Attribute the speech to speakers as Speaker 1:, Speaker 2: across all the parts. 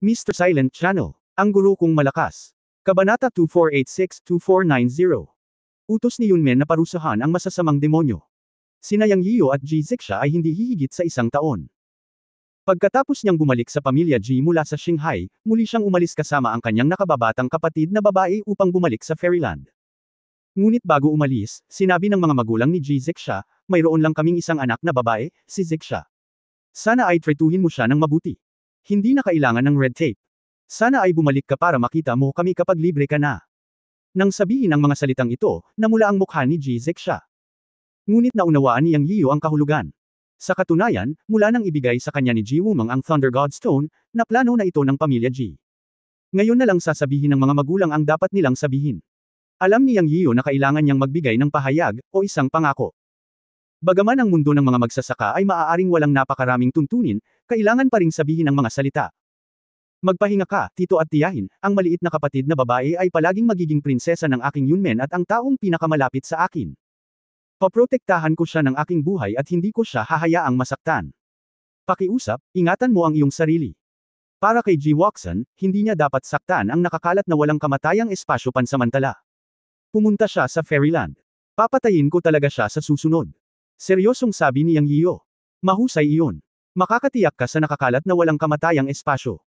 Speaker 1: Mr. Silent Channel. Ang guro kong malakas. Kabanata 2486-2490. Utos ni Yunmen na parusahan ang masasamang demonyo. Sina Yang Yiyo at Ji Zixia ay hindi hihigit sa 1 taon. Pagkatapos niyang bumalik sa pamilya Ji mula sa Shanghai, muli siyang umalis kasama ang kanyang nakababatang kapatid na babae upang bumalik sa Fairyland. Ngunit bago umalis, sinabi ng mga magulang ni Ji Zixia, mayroon lang kaming isang anak na babae, si Zixia. Sana ay tretuhin mo siya ng mabuti. Hindi na kailangan ng red tape. Sana ay bumalik ka para makita mo kami kapag libre ka na. Nang sabihin ang mga salitang ito, namula ang mukha ni Ji Zixia. Ngunit naunawaan ni Yang Yiyo ang kahulugan. Sa katunayan, mula nang ibigay sa kanya ni Ji Wumeng ang Thunder God Stone, na plano na ito ng pamilya Ji. Ngayon na lang sasabihin ng mga magulang ang dapat nilang sabihin. Alam ni Yang Yiyo na kailangan niyang magbigay ng pahayag, o isang pangako. Bagaman ang mundo ng mga magsasaka ay maaaring walang napakaraming tuntunin, kailangan pa ring sabihin ang mga salita. Magpahinga ka, tito at tiyahin, ang maliit na kapatid na babae ay palaging magiging prinsesa ng aking Yunmen at ang taong pinakamalapit sa akin. Paprotektahan ko siya ng aking buhay at hindi ko siya hahayaang masaktan. Pakiusap, ingatan mo ang iyong sarili. Para kay Ji Wuxen, hindi niya dapat saktan ang nakakalat na walang kamatayang espasyo pansamantala. Pumunta siya sa Fairyland. Papatayin ko talaga siya sa susunod. Seryosong sabi ni Yang Yiyo. Mahusay iyon. Makakatiyak ka sa nakakalat na walang kamatayang espasyo.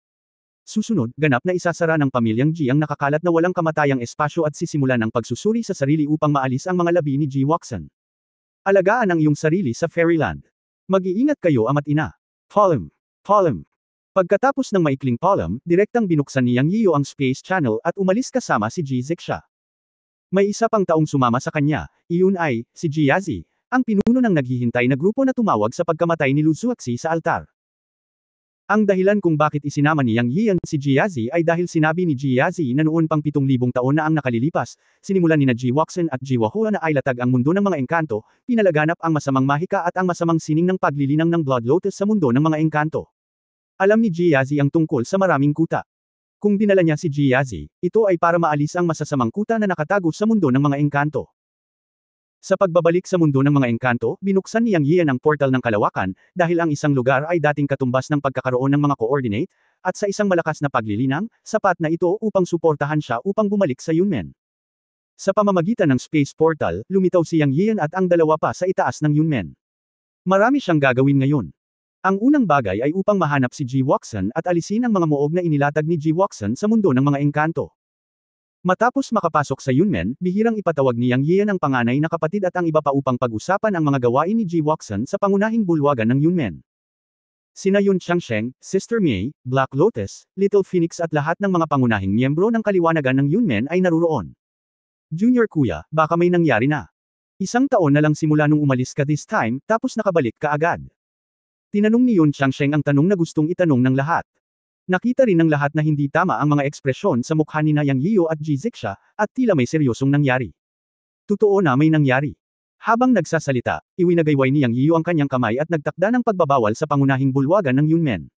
Speaker 1: Susunod, ganap na isasara ng pamilyang Ji ang nakakalat na walang kamatayang espasyo at sisimulan ang pagsusuri sa sarili upang maalis ang mga labi ni Ji Wuxen. Alagaan ang iyong sarili sa Fairyland. Mag-iingat kayo ama't ina. Palm. Palm. Pagkatapos ng maikling palm, direktang binuksan ni Yang Yiyo ang Space Channel at umalis kasama si Ji Zixia. May isa pang taong sumama sa kanya, iyon ay, si Ji Yazi, ang pinuno ng naghihintay na grupo na tumawag sa pagkamatay ni Lu Zuoxi sa altar. Ang dahilan kung bakit isinama ni Yang Yiyan si Ji Yazi ay dahil sinabi ni Ji Yazi na noon pang 7,000 taon na ang nakalilipas, sinimulan ni Ji Wuxen at Ji Wahua na ay latag ang mundo ng mga engkanto, pinalaganap ang masamang mahika at ang masamang sining ng paglilinang ng Blood Lotus sa mundo ng mga engkanto. Alam ni Ji Yazi ang tungkol sa maraming kuta. Kung dinala niya si Ji Yazi, ito ay para maalis ang masasamang kuta na nakatago sa mundo ng mga engkanto. Sa pagbabalik sa mundo ng mga engkanto, binuksan ni Yang Yiyan ang portal ng kalawakan, dahil ang isang lugar ay dating katumbas ng pagkakaroon ng mga coordinate, at sa isang malakas na paglilinang, sapat na ito upang suportahan siya upang bumalik sa Yunmen. Sa pamamagitan ng space portal, lumitaw si Yang Yiyan at ang dalawa pa sa itaas ng Yunmen. Marami siyang gagawin ngayon. Ang unang bagay ay upang mahanap si Ji Wuxen at alisin ang mga muog na inilatag ni Ji Wuxen sa mundo ng mga engkanto. Matapos makapasok sa Yunmen, bihirang ipatawag ni Yang Yiyan ang panganay na kapatid at ang iba pa upang pag-usapan ang mga gawain ni Ji Wuxen sa pangunahing bulwagan ng Yunmen. Sina Yun Changsheng, Sister Mei, Black Lotus, Little Phoenix at lahat ng mga pangunahing miyembro ng kaliwanagan ng Yunmen ay naruroon. Junior kuya, baka may nangyari na. 1 taon na lang simula nung umalis ka this time, tapos nakabalik ka agad. Tinanong ni Yun Changsheng ang tanong na gustong itanong ng lahat. Nakita rin ng lahat na hindi tama ang mga ekspresyon sa mukha ni Yang Yiyo at Ji Zixia, at tila may seryosong nangyari. Totoo na may nangyari. Habang nagsasalita, iwinagayway ni Yang Yiyo ang kanyang kamay at nagtakda ng pagbabawal sa pangunahing bulwagan ng Yunmen.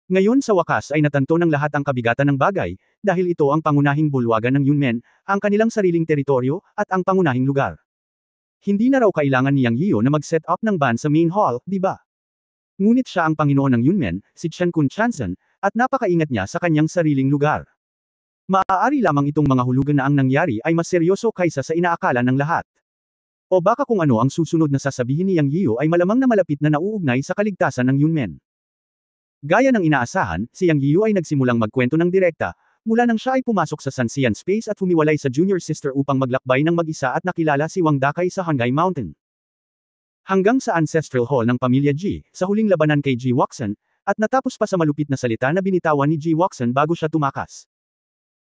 Speaker 1: Ngayon sa wakas ay natanto ng lahat ang kabigatan ng bagay, dahil ito ang pangunahing bulwagan ng Yunmen, ang kanilang sariling teritoryo, at ang pangunahing lugar. Hindi na raw kailangan ni Yang Yiyo na mag-set up ng ban sa main hall, di ba? Ngunit siya ang Panginoon ng Yunmen, si Chen Kun Chanzen, at napakaingat niya sa kanyang sariling lugar. Maaari lamang itong mga hulugan na ang nangyari ay mas seryoso kaysa sa inaakala ng lahat. O baka kung ano ang susunod na sasabihin ni Yang Yiyo ay malamang na malapit na nauugnay sa kaligtasan ng Yunmen. Gaya ng inaasahan, si Yang Yiyo ay nagsimulang magkwento ng direkta, mula nang siya ay pumasok sa Sanxian Space at humiwalay sa junior sister upang maglakbay ng mag-isa at nakilala si Wang Dakay sa Hangai Mountain. Hanggang sa Ancestral Hall ng pamilya Ji, sa huling labanan kay Ji Wuxen, at natapos pa sa malupit na salita na binitawan ni Ji Wuxen bago siya tumakas.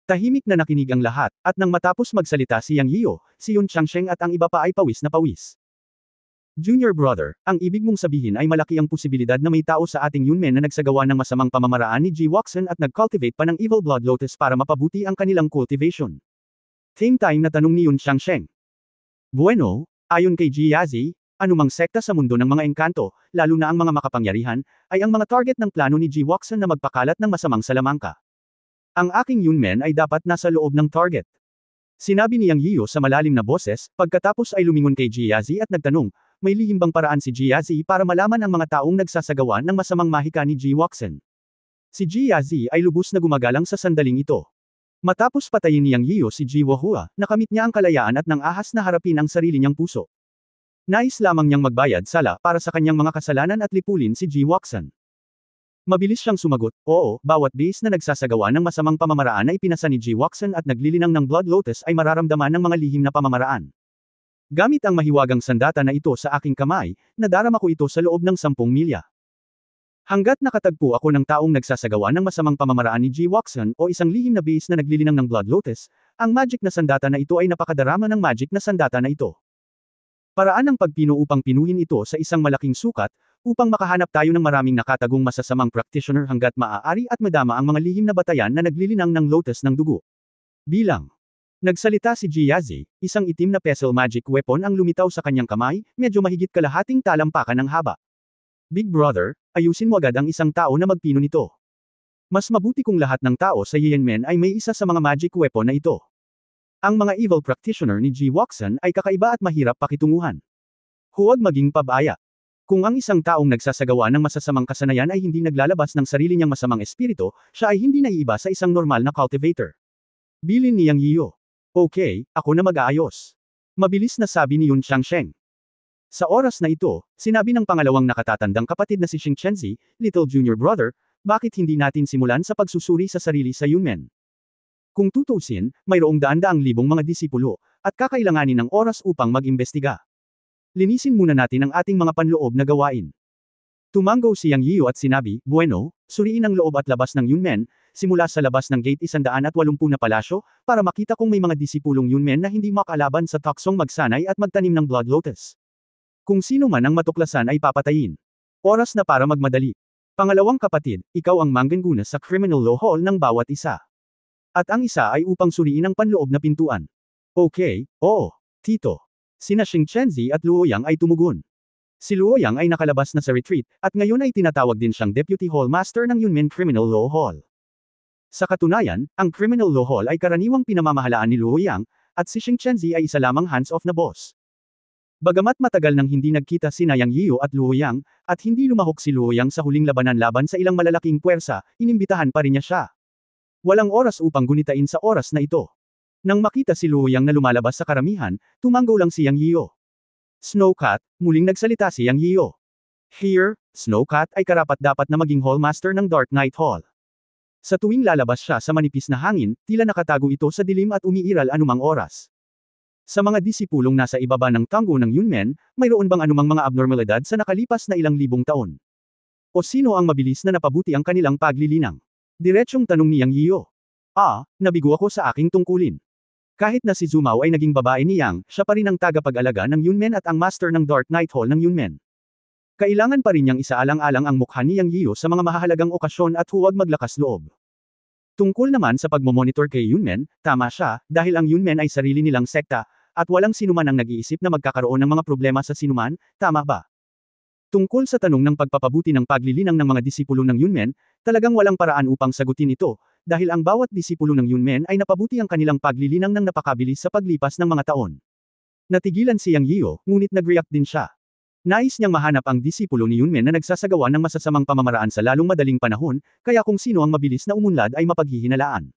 Speaker 1: Tahimik na nakinig ang lahat, at nang matapos magsalita si Yang Yiyo, si Yun Changsheng at ang iba pa ay pawis na pawis. Junior brother, ang ibig mong sabihin ay malaki ang posibilidad na may tao sa ating Yunmen na nagsagawa ng masamang pamamaraan ni Ji Wuxen at nag-cultivate pa ng Evil Blood Lotus para mapabuti ang kanilang cultivation. Same time na tanong ni Yun Changsheng. Bueno, ayon kay Ji Yazi, anumang sekta sa mundo ng mga engkanto, lalo na ang mga makapangyarihan, ay ang mga target ng plano ni Ji Wuxen na magpakalat ng masamang salamangka. Ang aking Yunmen ay dapat nasa loob ng target. Sinabi ni Yang Yiyo sa malalim na boses, pagkatapos ay lumingon kay Ji Yazi at nagtanong, may lihim bang paraan si Ji Yazi para malaman ang mga taong nagsasagawa ng masamang mahika ni Ji Wuxen? Si Ji Yazi ay lubos na gumagalang sa sandaling ito. Matapos patayin ni Yang Yiyo si Ji Wahua, nakamit niya ang kalayaan at nang ahas na harapin ang sarili niyang puso. Nais lamang niyang magbayad sala para sa kanyang mga kasalanan at lipulin si Ji Woxan. Mabilis siyang sumagot, oo, bawat base na nagsasagawa ng masamang pamamaraan ay pinasa ni Ji Woxan at naglilinang ng Blood Lotus ay mararamdaman ng mga lihim na pamamaraan. Gamit ang mahiwagang sandata na ito sa aking kamay, nadarama ko ito sa loob ng 10 milya. Hanggat nakatagpo ako ng taong nagsasagawa ng masamang pamamaraan ni Ji Woxan o isang lihim na base na naglilinang ng Blood Lotus, ang magic na sandata na ito ay napakadarama ng magic na sandata na ito. Paraan ng pagpino upang pinuhin ito sa isang malaking sukat, upang makahanap tayo ng maraming nakatagong masasamang practitioner hanggat maaari at madama ang mga lihim na batayan na naglilinang ng lotus ng dugo. Bilang nagsalita si Ji Yazi, isang itim na pestle magic weapon ang lumitaw sa kanyang kamay, medyo mahigit kalahating talampakan ng haba. Big Brother, ayusin mo agad ang isang tao na magpino nito. Mas mabuti kung lahat ng tao sa Yanmen ay may isa sa mga magic weapon na ito. Ang mga evil practitioner ni Ji Woxan ay kakaiba at mahirap pakitunguhan. Huwag maging pabaya. Kung ang isang taong nagsasagawa ng masasamang kasanayan ay hindi naglalabas ng sarili niyang masamang espiritu, siya ay hindi naiiba sa isang normal na cultivator. Bilin ni Yang Yiyo. Okay, ako na mag-aayos. Mabilis na sabi ni Yun Changsheng. Sa oras na ito, sinabi ng pangalawang nakatatandang kapatid na si Xing Chenzi, Little Junior Brother, bakit hindi natin simulan sa pagsusuri sa sarili sa Yunmen? Kung tutuusin, mayroong daan-daang libong mga disipulo, at kakailanganin ng oras upang mag-imbestiga. Linisin muna natin ang ating mga panloob na gawain. Tumanggaw si Yang Yiyo at sinabi, bueno, suriin ang loob at labas ng Yunmen, simula sa labas ng gate 180 na palasyo, para makita kung may mga disipulong Yunmen na hindi makalaban sa taksong magsanay at magtanim ng Blood Lotus. Kung sino man ang matuklasan ay papatayin. Oras na para magmadali. Pangalawang kapatid, ikaw ang mangganguna sa criminal law hall ng bawat isa. At ang isa ay upang suriin ang panloob na pintuan. Okay, oo, Tito. Sina Xing Chenzi at Luoyang ay tumugon. Si Luoyang ay nakalabas na sa retreat, at ngayon ay tinatawag din siyang Deputy Hall Master ng Yunmen Criminal Law Hall. Sa katunayan, ang Criminal Law Hall ay karaniwang pinamamahalaan ni Luoyang, at si Xing Chenzi ay isa lamang hands-off na boss. Bagamat matagal nang hindi nagkita sina Yang Yiyo at Luoyang, at hindi lumahok si Luoyang sa huling labanan laban sa ilang malalaking puwersa, inimbitahan pa rin niya siya. Walang oras upang gunitain sa oras na ito. Nang makita si Luoyang na lumalabas sa karamihan, tumanggaw lang si Yang Yiyo. Snowcat, muling nagsalita si Yang Yiyo. Here, Snowcat ay karapat-dapat na maging Hallmaster ng Dark Knight Hall. Sa tuwing lalabas siya sa manipis na hangin, tila nakatago ito sa dilim at umiiral anumang oras. Sa mga disipulong nasa ibaba ng tanggo ng Yunmen, mayroon bang anumang mga abnormalidad sa nakalipas na ilang libong taon? O sino ang mabilis na napabuti ang kanilang paglilinang? Diretsyong tanong ni Yang Yiyo. Nabigo ako sa aking tungkulin. Kahit na si Zumao ay naging babae ni Yang, siya pa rin ang tagapag-alaga ng Yunmen at ang master ng Dark Knight Hall ng Yunmen. Kailangan pa rin niyang isaalang-alang ang mukha ni Yang Yiyo sa mga mahahalagang okasyon at huwag maglakas loob. Tungkol naman sa pagmomonitor kay Yunmen, tama siya, dahil ang Yunmen ay sarili nilang sekta, at walang sinuman ang nag-iisip na magkakaroon ng mga problema sa sinuman, tama ba? Tungkol sa tanong ng pagpapabuti ng paglilinang ng mga disipulo ng Yunmen, talagang walang paraan upang sagutin ito, dahil ang bawat disipulo ng Yunmen ay napabuti ang kanilang paglilinang ng napakabilis sa paglipas ng mga taon. Natigilan si Yang Yiyo, ngunit nag-react din siya. Nais niyang mahanap ang disipulo ni Yunmen na nagsasagawa ng masasamang pamamaraan sa lalong madaling panahon, kaya kung sino ang mabilis na umunlad ay mapaghihinalaan.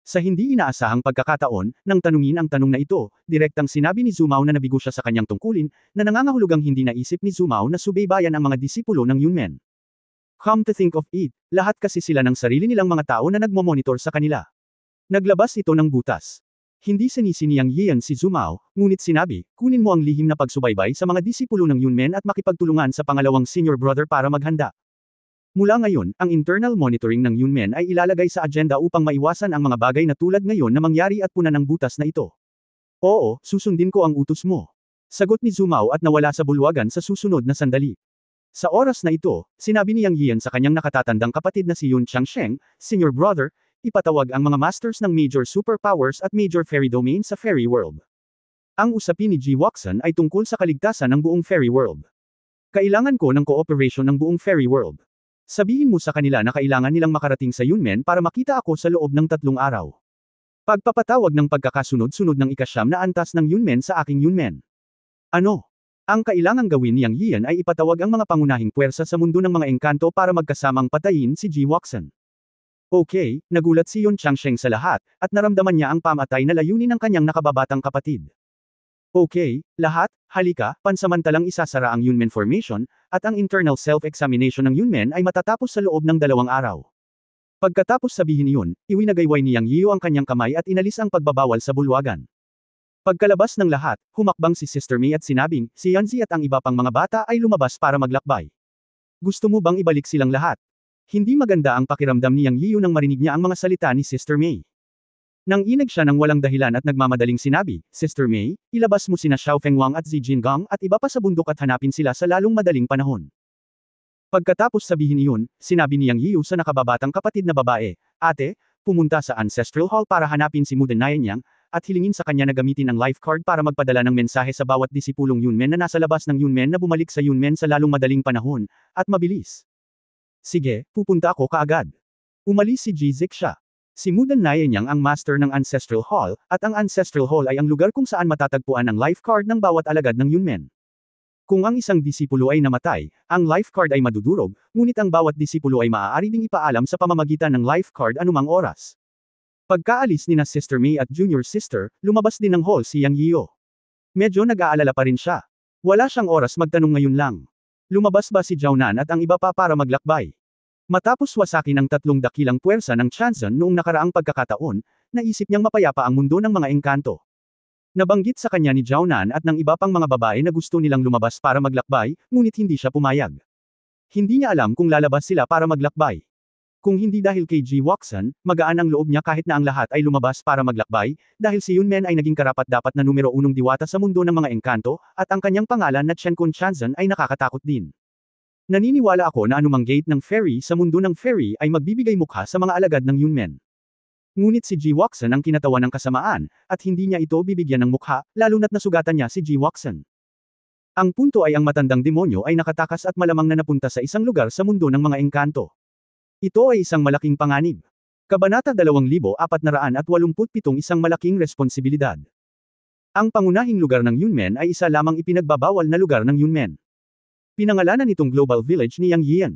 Speaker 1: Sa hindi inaasahang pagkakataon, nang tanungin ang tanong na ito, direktang sinabi ni Zumao na nabigo siya sa kanyang tungkulin, na nangangahulugang hindi naisip ni Zumao na subaybayan ang mga disipulo ng Yunmen. Come to think of it, lahat kasi sila ng sarili nilang mga tao na nagmomonitor sa kanila. Naglabas ito ng butas. Hindi sinisi ni Yang Yiyan si Zumao, ngunit sinabi, kunin mo ang lihim na pagsubaybay sa mga disipulo ng Yunmen at makipagtulungan sa pangalawang senior brother para maghanda. Mula ngayon, ang internal monitoring ng Yunmen ay ilalagay sa agenda upang maiwasan ang mga bagay na tulad ngayon na mangyari at punan ng butas na ito. Oo, susundin ko ang utos mo. Sagot ni Zumao at nawala sa bulwagan sa susunod na sandali. Sa oras na ito, sinabi ni Yang Yiyan sa kanyang nakatatandang kapatid na si Yun Changsheng, senior brother, ipatawag ang mga masters ng major superpowers at major fairy domain sa fairy world. Ang usapin ni Ji Woxan ay tungkol sa kaligtasan ng buong fairy world. Kailangan ko ng cooperation ng buong fairy world. Sabihin mo sa kanila na kailangan nilang makarating sa Yunmen para makita ako sa loob ng 3 araw. Pagpapatawag ng pagkakasunod-sunod ng ikasyam na antas ng Yunmen sa aking Yunmen. Ano? Ang kailangang gawin ni Yang Yian ay ipatawag ang mga pangunahing puwersa sa mundo ng mga engkanto para magkasamang patayin si Ji Wuxian. Okay, nagulat si Yun Changsheng sa lahat, at naramdaman niya ang pamatay na layunin ng kanyang nakababatang kapatid. Okay, lahat, halika, pansamantalang isasara ang Yunmen Formation, at ang internal self-examination ng Yunmen ay matatapos sa loob ng 2 araw. Pagkatapos sabihin yun, iwinagayway ni Yang Yiu ang kanyang kamay at inalis ang pagbabawal sa bulwagan. Pagkalabas ng lahat, humakbang si Sister Mei at sinabing, si Yanzi at ang iba pang mga bata ay lumabas para maglakbay. Gusto mo bang ibalik silang lahat? Hindi maganda ang pakiramdam ni Yang Yiu nang marinig niya ang mga salita ni Sister Mei. Nang inag siya ng walang dahilan at nagmamadaling sinabi, Sister Mei, ilabas mo sina Xiao Fengwang at Zi Jingang at iba pa sa bundok at hanapin sila sa lalong madaling panahon. Pagkatapos sabihin iyon, sinabi ni Yang Yiu sa nakababatang kapatid na babae, Ate, pumunta sa Ancestral Hall para hanapin si Muden Nanyang, at hilingin sa kanya na gamitin ang life card para magpadala ng mensahe sa bawat disipulong Yunmen na nasa labas ng Yunmen na bumalik sa Yunmen sa lalong madaling panahon, at mabilis. Sige, pupunta ako kaagad. Umalis si Ji Zixa. Si Muden Nanyang ang master ng Ancestral Hall, at ang Ancestral Hall ay ang lugar kung saan matatagpuan ang life card ng bawat alagad ng Yunmen. Kung ang isang disipulo ay namatay, ang life card ay madudurog, ngunit ang bawat disipulo ay maaari ding ipaalam sa pamamagitan ng life card anumang oras. Pagkaalis ni na Sister Mei at Junior Sister, lumabas din ng hall si Yang Yiu. Medyo nag-aalala pa rin siya. Wala siyang oras magtanong ngayon lang. Lumabas ba si Jiaonan at ang iba pa para maglakbay? Matapos wasakin ang 3 dakilang puwersa ng Chanzhen noong nakaraang pagkakataon, naisip niyang mapayapa ang mundo ng mga engkanto. Nabanggit sa kanya ni Jiaonan at ng iba pang mga babae na gusto nilang lumabas para maglakbay, ngunit hindi siya pumayag. Hindi niya alam kung lalabas sila para maglakbay. Kung hindi dahil kay Ji Wuxian, magaan ang loob niya kahit na ang lahat ay lumabas para maglakbay, dahil si Yunmen ay naging karapat-dapat na numero 1 diwata sa mundo ng mga engkanto, at ang kanyang pangalan na Chenkun Chanzhen ay nakakatakot din. Naniniwala ako na anumang gate ng fairy sa mundo ng fairy ay magbibigay mukha sa mga alagad ng Yunmen. Ngunit si Ji Wuxian ang kinatawan ng kasamaan, at hindi niya ito bibigyan ng mukha, lalo na't nasugatan niya si Ji Wuxian. Ang punto ay ang matandang demonyo ay nakatakas at malamang na napunta sa isang lugar sa mundo ng mga engkanto. Ito ay isang malaking panganib. Kabanata 2487 isang malaking responsibilidad. Ang pangunahing lugar ng Yunmen ay isa lamang ipinagbabawal na lugar ng Yunmen. Pinangalanan itong Global Village ni Yang Yian.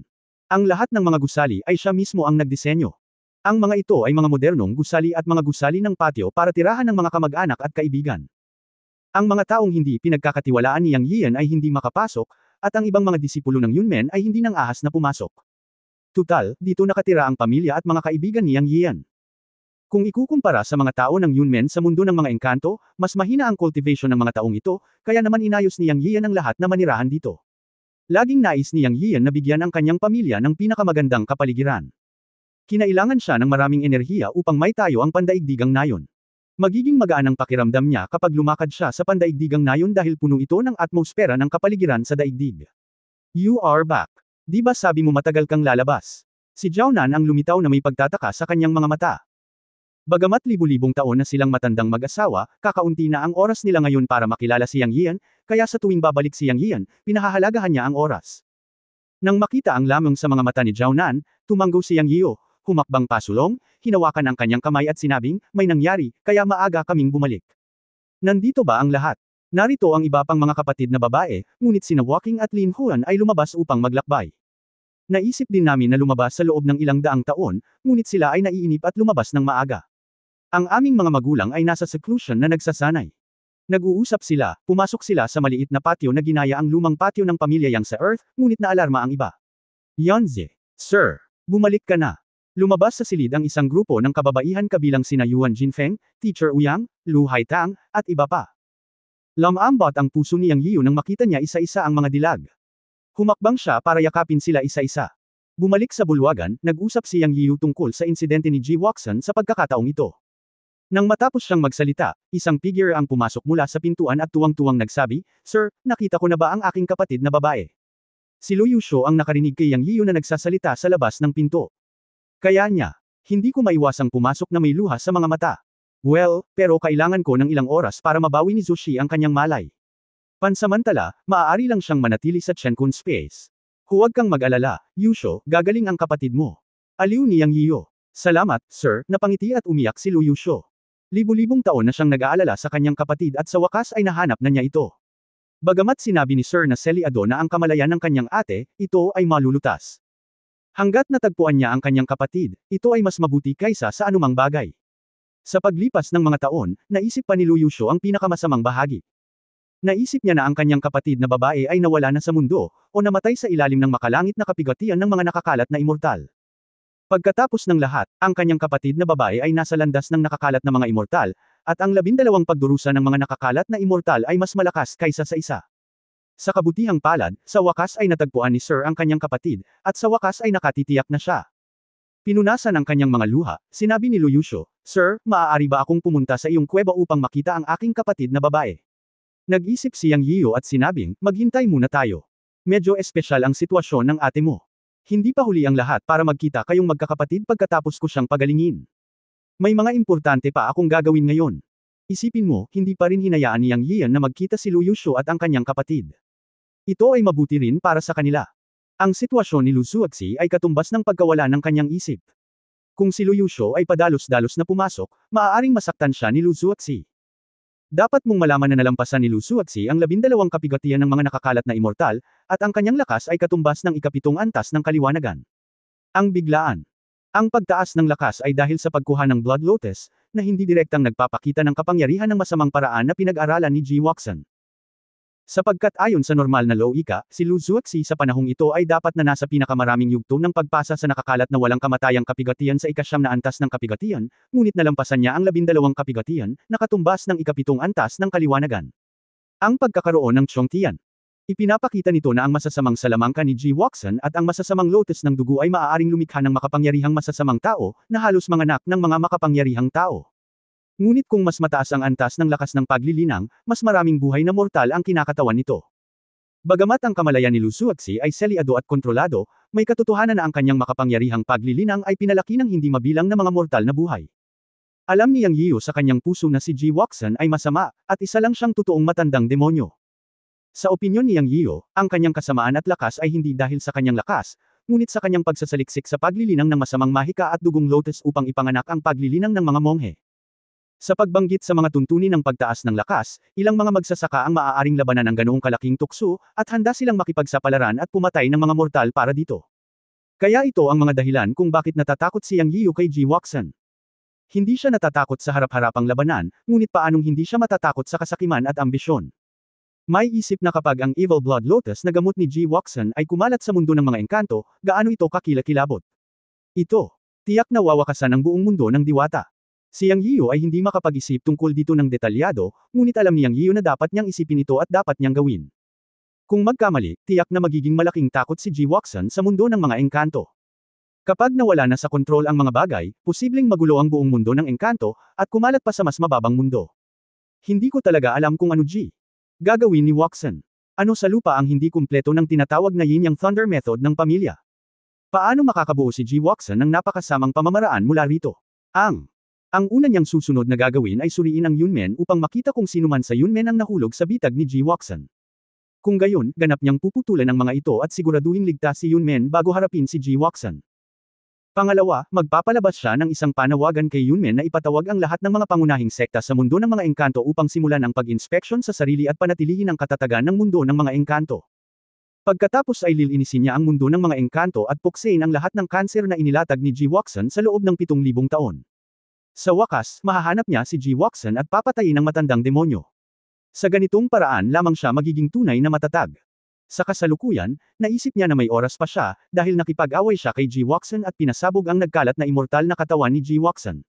Speaker 1: Ang lahat ng mga gusali ay siya mismo ang nagdisenyo. Ang mga ito ay mga modernong gusali at mga gusali ng patio para tirahan ng mga kamag-anak at kaibigan. Ang mga taong hindi pinagkakatiwalaan ni Yang Yian ay hindi makapasok, at ang ibang mga disipulo ng Yunmen ay hindi nang ahas na pumasok. Tutal, dito nakatira ang pamilya at mga kaibigan ni Yang Yian. Kung ikukumpara sa mga tao ng Yunmen sa mundo ng mga engkanto, mas mahina ang cultivation ng mga taong ito, kaya naman inayos ni Yang Yian ang lahat na manirahan dito. Laging nais ni Yang Yian na bigyan ang kanyang pamilya ng pinakamagandang kapaligiran. Kinailangan siya ng maraming enerhiya upang maitayo ang pandaigdigang nayon. Magiging magaan ang pakiramdam niya kapag lumakad siya sa pandaigdigang nayon dahil puno ito ng atmosfera ng kapaligiran sa daigdig. You are back. Di ba sabi mo matagal kang lalabas? Si Jiaonan ang lumitaw na may pagtataka sa kanyang mga mata. Bagamat libu-libong taon na silang matandang mag-asawa, kakaunti na ang oras nila ngayon para makilala si Yang Yian, kaya sa tuwing babalik si Yang Yian, pinahahalagahan niya ang oras. Nang makita ang lamang sa mga mata ni Jiaonan, tumanggo si Yang Yiu, humakbang pasulong, hinawakan ang kanyang kamay at sinabing, may nangyari, kaya maaga kaming bumalik. Nandito ba ang lahat? Narito ang iba pang mga kapatid na babae, ngunit sina Walking at Lin Huan ay lumabas upang maglakbay. Naisip din namin na lumabas sa loob ng ilang daang taon, ngunit sila ay naiinip at lumabas ng maaga. Ang aming mga magulang ay nasa seclusion na nagsasanay. Nag-uusap sila, pumasok sila sa maliit na patio na ginaya ang lumang patio ng pamilya Yang sa Earth, ngunit naalarma ang iba. Yanzi, Sir, bumalik ka na. Lumabas sa silid ang isang grupo ng kababaihan kabilang sina Yuan Jinfeng, Teacher Uyang, Lu Haitang, at iba pa. Lamambot ang puso ni Yang Yiu nang makita niya isa-isa ang mga dilag. Humakbang siya para yakapin sila isa-isa. Bumalik sa bulwagan, nag-usap si Yang Yiu tungkol sa insidente ni Ji Wuxian sa pagkakataong ito. Nang matapos siyang magsalita, isang figure ang pumasok mula sa pintuan at tuwang-tuwang nagsabi, Sir, nakita ko na ba ang aking kapatid na babae? Si Lu Yusho ang nakarinig kay Yang Yiu na nagsasalita sa labas ng pinto. Kaya niya, hindi ko maiwasang pumasok na may luha sa mga mata. Well, pero kailangan ko ng ilang oras para mabawi ni Zushi ang kanyang malay. Pansamantala, maaari lang siyang manatili sa Chenkun Space. Huwag kang mag-alala, Yusho, gagaling ang kapatid mo. Aliw ni Yang Yiu. Salamat, sir, napangiti at umiyak si Lu Yusho. Libu-libong taon na siyang nag-aalala sa kanyang kapatid at sa wakas ay nahanap na niya ito. Bagamat sinabi ni Sir na Seliado na ang kamalayan ng kanyang ate, ito ay malulutas. Hanggat natagpuan niya ang kanyang kapatid, ito ay mas mabuti kaysa sa anumang bagay. Sa paglipas ng mga taon, naisip pa ni Lu Yusho ang pinakamasamang bahagi. Naisip niya na ang kanyang kapatid na babae ay nawala na sa mundo, o namatay sa ilalim ng makalangit na kapigatian ng mga nakakalat na immortal. Pagkatapos ng lahat, ang kanyang kapatid na babae ay nasa landas ng nakakalat na mga immortal, at ang 12 pagdurusa ng mga nakakalat na immortal ay mas malakas kaysa sa isa. Sa kabutihang palad, sa wakas ay natagpuan ni Sir ang kanyang kapatid, at sa wakas ay nakatitiyak na siya. Pinunasan ang kanyang mga luha, sinabi ni Lu Yusho, Sir, maaari ba akong pumunta sa iyong kuweba upang makita ang aking kapatid na babae? Nag-isip si Yang Yiyo at sinabing, maghintay muna tayo. Medyo espesyal ang sitwasyon ng ate mo. Hindi pa huli ang lahat para magkita kayong magkakapatid pagkatapos ko siyang pagalingin. May mga importante pa akong gagawin ngayon. Isipin mo, hindi pa rin hinayaan ni Yang Yiyan na magkita si Lu Yusho at ang kanyang kapatid. Ito ay mabuti rin para sa kanila. Ang sitwasyon ni Lu Zuoxi ay katumbas ng pagkawala ng kanyang isip. Kung si Lu Yusho ay padalos-dalos na pumasok, maaaring masaktan siya ni Lu Zuoxi. Dapat mong malaman na nalampasan ni Lu Zuoxi ang 12 kapigatian ng mga nakakalat na immortal, at ang kanyang lakas ay katumbas ng ikapitong antas ng kaliwanagan. Ang biglaan. Ang pagtaas ng lakas ay dahil sa pagkuha ng Blood Lotus, na hindi direktang nagpapakita ng kapangyarihan ng masamang paraan na pinag-aralan ni Ji Woxan. Sapagkat ayon sa normal na logika, si Lu Zuoxi sa panahong ito ay dapat na nasa pinakamaraming yugto ng pagpasa sa nakakalat na walang kamatayang kapigatian sa ikasyam na antas ng kapigatian, ngunit nalampasan niya ang 12 kapigatian, na katumbas ng ikapitong antas ng kaliwanagan. Ang pagkakaroon ng Chongtian. Ipinapakita nito na ang masasamang salamangka ni Ji Woxan at ang masasamang lotus ng dugo ay maaaring lumikha ng makapangyarihang masasamang tao, na halos manganak ng mga makapangyarihang tao. Ngunit kung mas mataas ang antas ng lakas ng paglilinang, mas maraming buhay na mortal ang kinakatawan nito. Bagamat ang kamalayan ni Lu Zuoxi ay selyado at kontrolado, may katotohanan na ang kanyang makapangyarihang paglilinang ay pinalaki ng hindi mabilang na mga mortal na buhay. Alam ni Yang Yiyo sa kanyang puso na si Ji Woxan ay masama, at isa lang siyang totoong matandang demonyo. Sa opinyon ni Yang Yiyo, ang kanyang kasamaan at lakas ay hindi dahil sa kanyang lakas, ngunit sa kanyang pagsasaliksik sa paglilinang ng masamang mahika at dugong lotus upang ipanganak ang paglilinang ng mga monghe. Sa pagbanggit sa mga tuntunin ng pagtaas ng lakas, ilang mga magsasaka ang maaaring labanan ng ganoong kalaking tukso, at handa silang makipagsapalaran at pumatay ng mga mortal para dito. Kaya ito ang mga dahilan kung bakit natatakot si Yang Yiyo kay Ji Woxan. Hindi siya natatakot sa harap-harapang labanan, ngunit paanong hindi siya matatakot sa kasakiman at ambisyon. May isip na kapag ang Evil Blood Lotus na gamot ni Ji Woxan ay kumalat sa mundo ng mga engkanto, gaano ito kakilakilabot. Ito, tiyak na wawakasan ang buong mundo ng diwata. Si Yang Yiyo ay hindi makapag-isip tungkol dito ng detalyado, ngunit alam ni Yang Yiyo na dapat niyang isipin ito at dapat niyang gawin. Kung magkamali, tiyak na magiging malaking takot si Ji Woxan sa mundo ng mga engkanto. Kapag nawala na sa kontrol ang mga bagay, posibleng magulo ang buong mundo ng engkanto, at kumalat pa sa mas mababang mundo. Hindi ko talaga alam kung ano gagawin ni Woxan. Ano sa lupa ang hindi kumpleto ng tinatawag na Yin Yang Thunder Method ng pamilya? Paano makakabuo si Ji Woxan ng napakasamang pamamaraan mula rito? Ang una niyang susunod na gagawin ay suriin ang Yunmen upang makita kung sino man sa Yunmen ang nahulog sa bitag ni Ji Woxan. Kung gayon, ganap niyang puputulan ang mga ito at siguraduhing ligtas si Yunmen bago harapin si Ji Woxan. Pangalawa, magpapalabas siya ng isang panawagan kay Yunmen na ipatawag ang lahat ng mga pangunahing sekta sa mundo ng mga engkanto upang simulan ang pag-inspeksyon sa sarili at panatilihin ang katatagan ng mundo ng mga engkanto. Pagkatapos ay lilinisin niya ang mundo ng mga engkanto at puksain ang lahat ng kanser na inilatag ni Ji Woxan sa loob ng 7,000 taon. Sa wakas, mahahanap niya si Ji Woxan at papatayin ng matandang demonyo. Sa ganitong paraan lamang siya magiging tunay na matatag. Sa kasalukuyan, naisip niya na may oras pa siya, dahil nakipag-away siya kay Ji Woxan at pinasabog ang nagkalat na immortal na katawan ni Ji Woxan.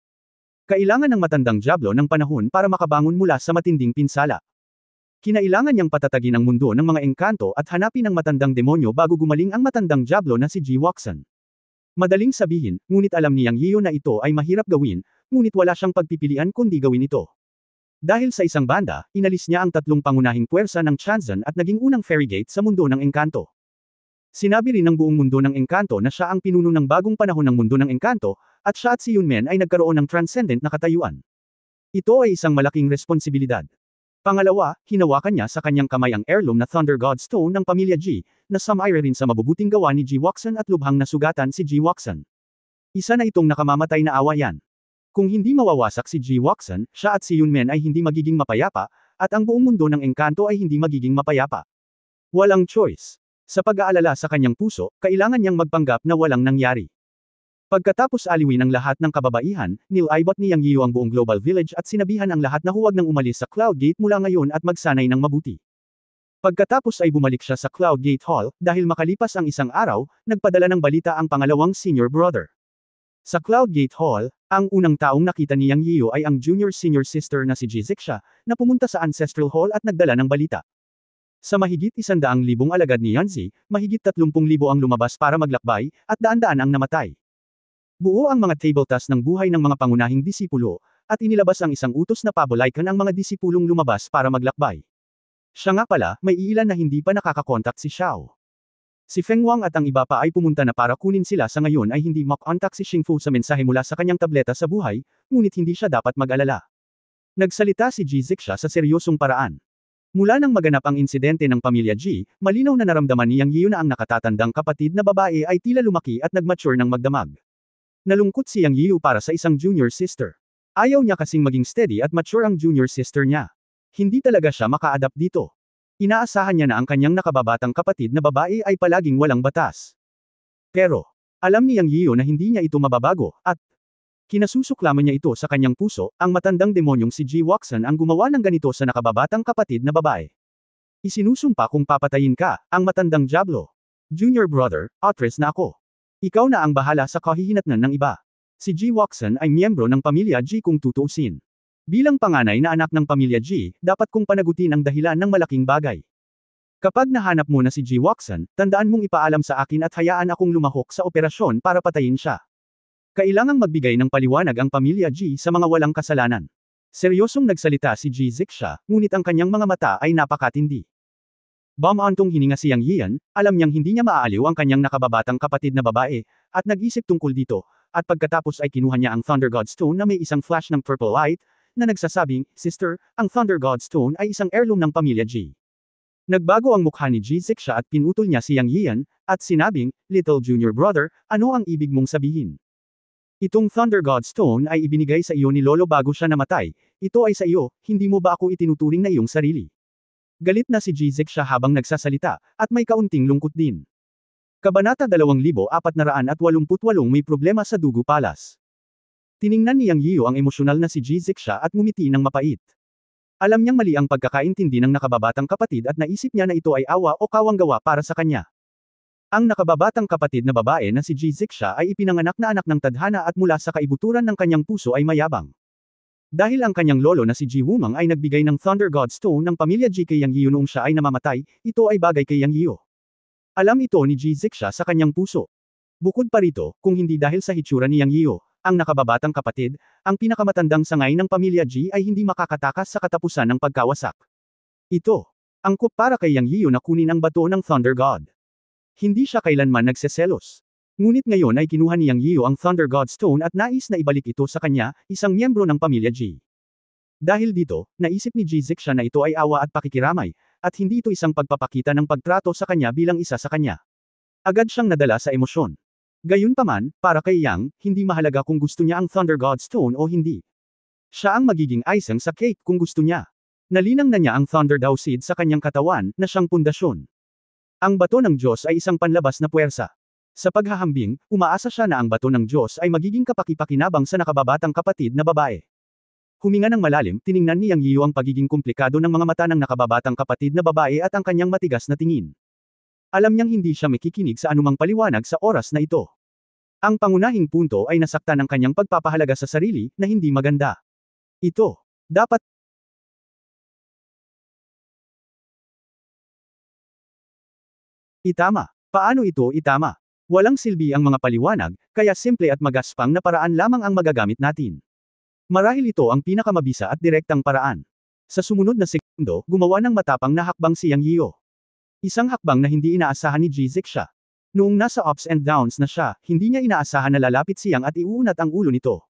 Speaker 1: Kailangan ng matandang dyablo ng panahon para makabangon mula sa matinding pinsala. Kinailangan niyang patatagin ang mundo ng mga engkanto at hanapin ang matandang demonyo bago gumaling ang matandang dyablo na si Ji Woxan. Madaling sabihin, ngunit alam ni Yang Yiyo na ito ay mahirap gawin, ngunit wala siyang pagpipilian kundi gawin ito. Dahil sa isang banda, inalis niya ang 3 pangunahing puwersa ng Chanzan at naging unang fairy gate sa mundo ng engkanto. Sinabi rin ng buong mundo ng engkanto na siya ang pinuno ng bagong panahon ng mundo ng engkanto, at siya at si Yunmen ay nagkaroon ng transcendent na katayuan. Ito ay isang malaking responsibilidad. Pangalawa, hinawakan niya sa kanyang kamay ang heirloom na Thunder God Stone ng pamilya Ji, na sumire rin sa mabubuting gawa ni Ji Woxan at lubhang nasugatan si Ji Woxan. Isa na itong nakamamatay na awayan. Kung hindi mawawasak si Ji Woxan, siya at si Yunmen ay hindi magiging mapayapa, at ang buong mundo ng engkanto ay hindi magiging mapayapa. Walang choice. Sa pag-aalala sa kanyang puso, kailangan niyang magpanggap na walang nangyari. Pagkatapos aliwin ang lahat ng kababaihan, nilaybot ni Yang Yiu ang buong Global Village at sinabihan ang lahat na huwag nang umalis sa Cloud Gate mula ngayon at magsanay ng mabuti. Pagkatapos ay bumalik siya sa Cloud Gate Hall, dahil makalipas ang isang araw, nagpadala ng balita ang pangalawang senior brother. Sa Cloud Gate Hall, ang unang taong nakita ni Yang Yiu ay ang junior senior sister na si Jizixia, na pumunta sa Ancestral Hall at nagdala ng balita. Sa mahigit 100,000 alagad ni Yanzi, mahigit 30,000 ang lumabas para maglakbay, at daan-daan ang namatay. Buo ang mga table task ng buhay ng mga pangunahing disipulo, at inilabas ang isang utos na pabolaikan ang mga disipulong lumabas para maglakbay. Siya nga pala, may iilan na hindi pa nakakakontak si Xiao. Si Feng Wang at ang iba pa ay pumunta na para kunin sila sa ngayon ay hindi makontak si Xingfu sa mensahe mula sa kanyang tableta sa buhay, ngunit hindi siya dapat mag-alala. Nagsalita si Jizixia sa seryosong paraan. Mula nang maganap ang insidente ng pamilya Ji, malinaw na naramdaman ni Yang Yiu na ang nakatatandang kapatid na babae ay tila lumaki at nagmature ng magdamag. Nalungkot si Yang Yiu para sa isang junior sister. Ayaw niya kasing maging steady at mature ang junior sister niya. Hindi talaga siya maka-adapt dito. Inaasahan niya na ang kanyang nakababatang kapatid na babae ay palaging walang batas. Pero, alam ni Yang Yiu na hindi niya ito mababago, at kinasusuklaman niya ito sa kanyang puso, ang matandang demonyong si Ji Wuxian ang gumawa ng ganito sa nakababatang kapatid na babae. Isinusumpa kung papatayin ka, ang matandang Diablo. Junior brother, atras na ako. Ikaw na ang bahala sa kahihinatnan ng iba. Si Ji Wuxian ay miyembro ng pamilya Ji kung tutuusin. Bilang panganay na anak ng pamilya Ji, dapat kong panagutin ang dahilan ng malaking bagay. Kapag nahanap mo na si Ji Wuxian, tandaan mong ipaalam sa akin at hayaan akong lumahok sa operasyon para patayin siya. Kailangang magbigay ng paliwanag ang pamilya Ji sa mga walang kasalanan. Seryosong nagsalita si Jizixia, ngunit ang kanyang mga mata ay napakatindi. Bumantong hininga si Yang Yian, alam niyang hindi niya maaaliw ang kanyang nakababatang kapatid na babae, at nag-isip tungkol dito, at pagkatapos ay kinuha niya ang Thunder God Stone na may isang flash ng purple light, na nagsasabing, Sister, ang Thunder God Stone ay isang heirloom ng pamilya Ji. Nagbago ang mukha ni Jizixia at pinutol niya si Yang Yian, at sinabing, Little Junior Brother, ano ang ibig mong sabihin? Itong Thunder God Stone ay ibinigay sa iyo ni Lolo bago siya namatay, ito ay sa iyo, hindi mo ba ako itinuturing na iyong sarili? Galit na si Jizixia habang nagsasalita, at may kaunting lungkot din. Kabanata 2488 may problema sa Dugu Palace. Tiningnan ni Yang Yiu ang emosyonal na si Jizixia at ngumiti ng mapait. Alam niyang mali ang pagkakaintindi ng nakababatang kapatid at naisip niya na ito ay awa o kawanggawa para sa kanya. Ang nakababatang kapatid na babae na si Jizixia ay ipinanganak na anak ng tadhana at mula sa kaibuturan ng kanyang puso ay mayabang. Dahil ang kanyang lolo na si Ji Wumang ay nagbigay ng Thunder God Stone ng pamilya Ji kay Yang Yiu noong siya ay namamatay, ito ay bagay kay Yang Yiu. Alam ito ni Jizixia sa kanyang puso. Bukod pa rito, kung hindi dahil sa hitsura ni Yang Yiu, ang nakababatang kapatid, ang pinakamatandang sangay ng pamilya Ji ay hindi makakatakas sa katapusan ng pagkawasak. Ito, angkop para kay Yang Yiu na kunin ang bato ng Thunder God. Hindi siya kailanman nagseselos. Ngunit ngayon ay kinuha ni Yang Yiu ang Thunder God Stone at nais na ibalik ito sa kanya, isang miyembro ng pamilya Ji. Dahil dito, naisip ni Jizixia na ito ay awa at pakikiramay, at hindi ito isang pagpapakita ng pagtrato sa kanya bilang isa sa kanya. Agad siyang nadala sa emosyon. Gayunpaman, para kay Yang, hindi mahalaga kung gusto niya ang Thunder God Stone o hindi. Siya ang magiging icing sa cake kung gusto niya. Nalinang na niya ang Thunder Dao Seed sa kanyang katawan, na siyang pundasyon. Ang bato ng Diyos ay isang panlabas na puwersa. Sa paghahambing, umaasa siya na ang bato ng Diyos ay magiging kapakipakinabang sa nakababatang kapatid na babae. Huminga ng malalim, tiningnan ni Yang Yiu ang pagiging komplikado ng mga mata ng nakababatang kapatid na babae at ang kanyang matigas na tingin. Alam niyang hindi siya makikinig sa anumang paliwanag sa oras na ito. Ang pangunahing punto ay nasaktan ng kanyang pagpapahalaga sa sarili, na hindi maganda. Ito, dapat itama. Paano ito itama? Walang silbi ang mga paliwanag, kaya simple at magaspang na paraan lamang ang magagamit natin. Marahil ito ang pinakamabisa at direktang paraan. Sa sumunod na segundo, gumawa ng matapang na hakbang si Yang Yiu. Isang hakbang na hindi inaasahan ni Jizixia. Noong nasa ups and downs na siya, hindi niya inaasahan na lalapit si Yang at iuunat ang ulo nito.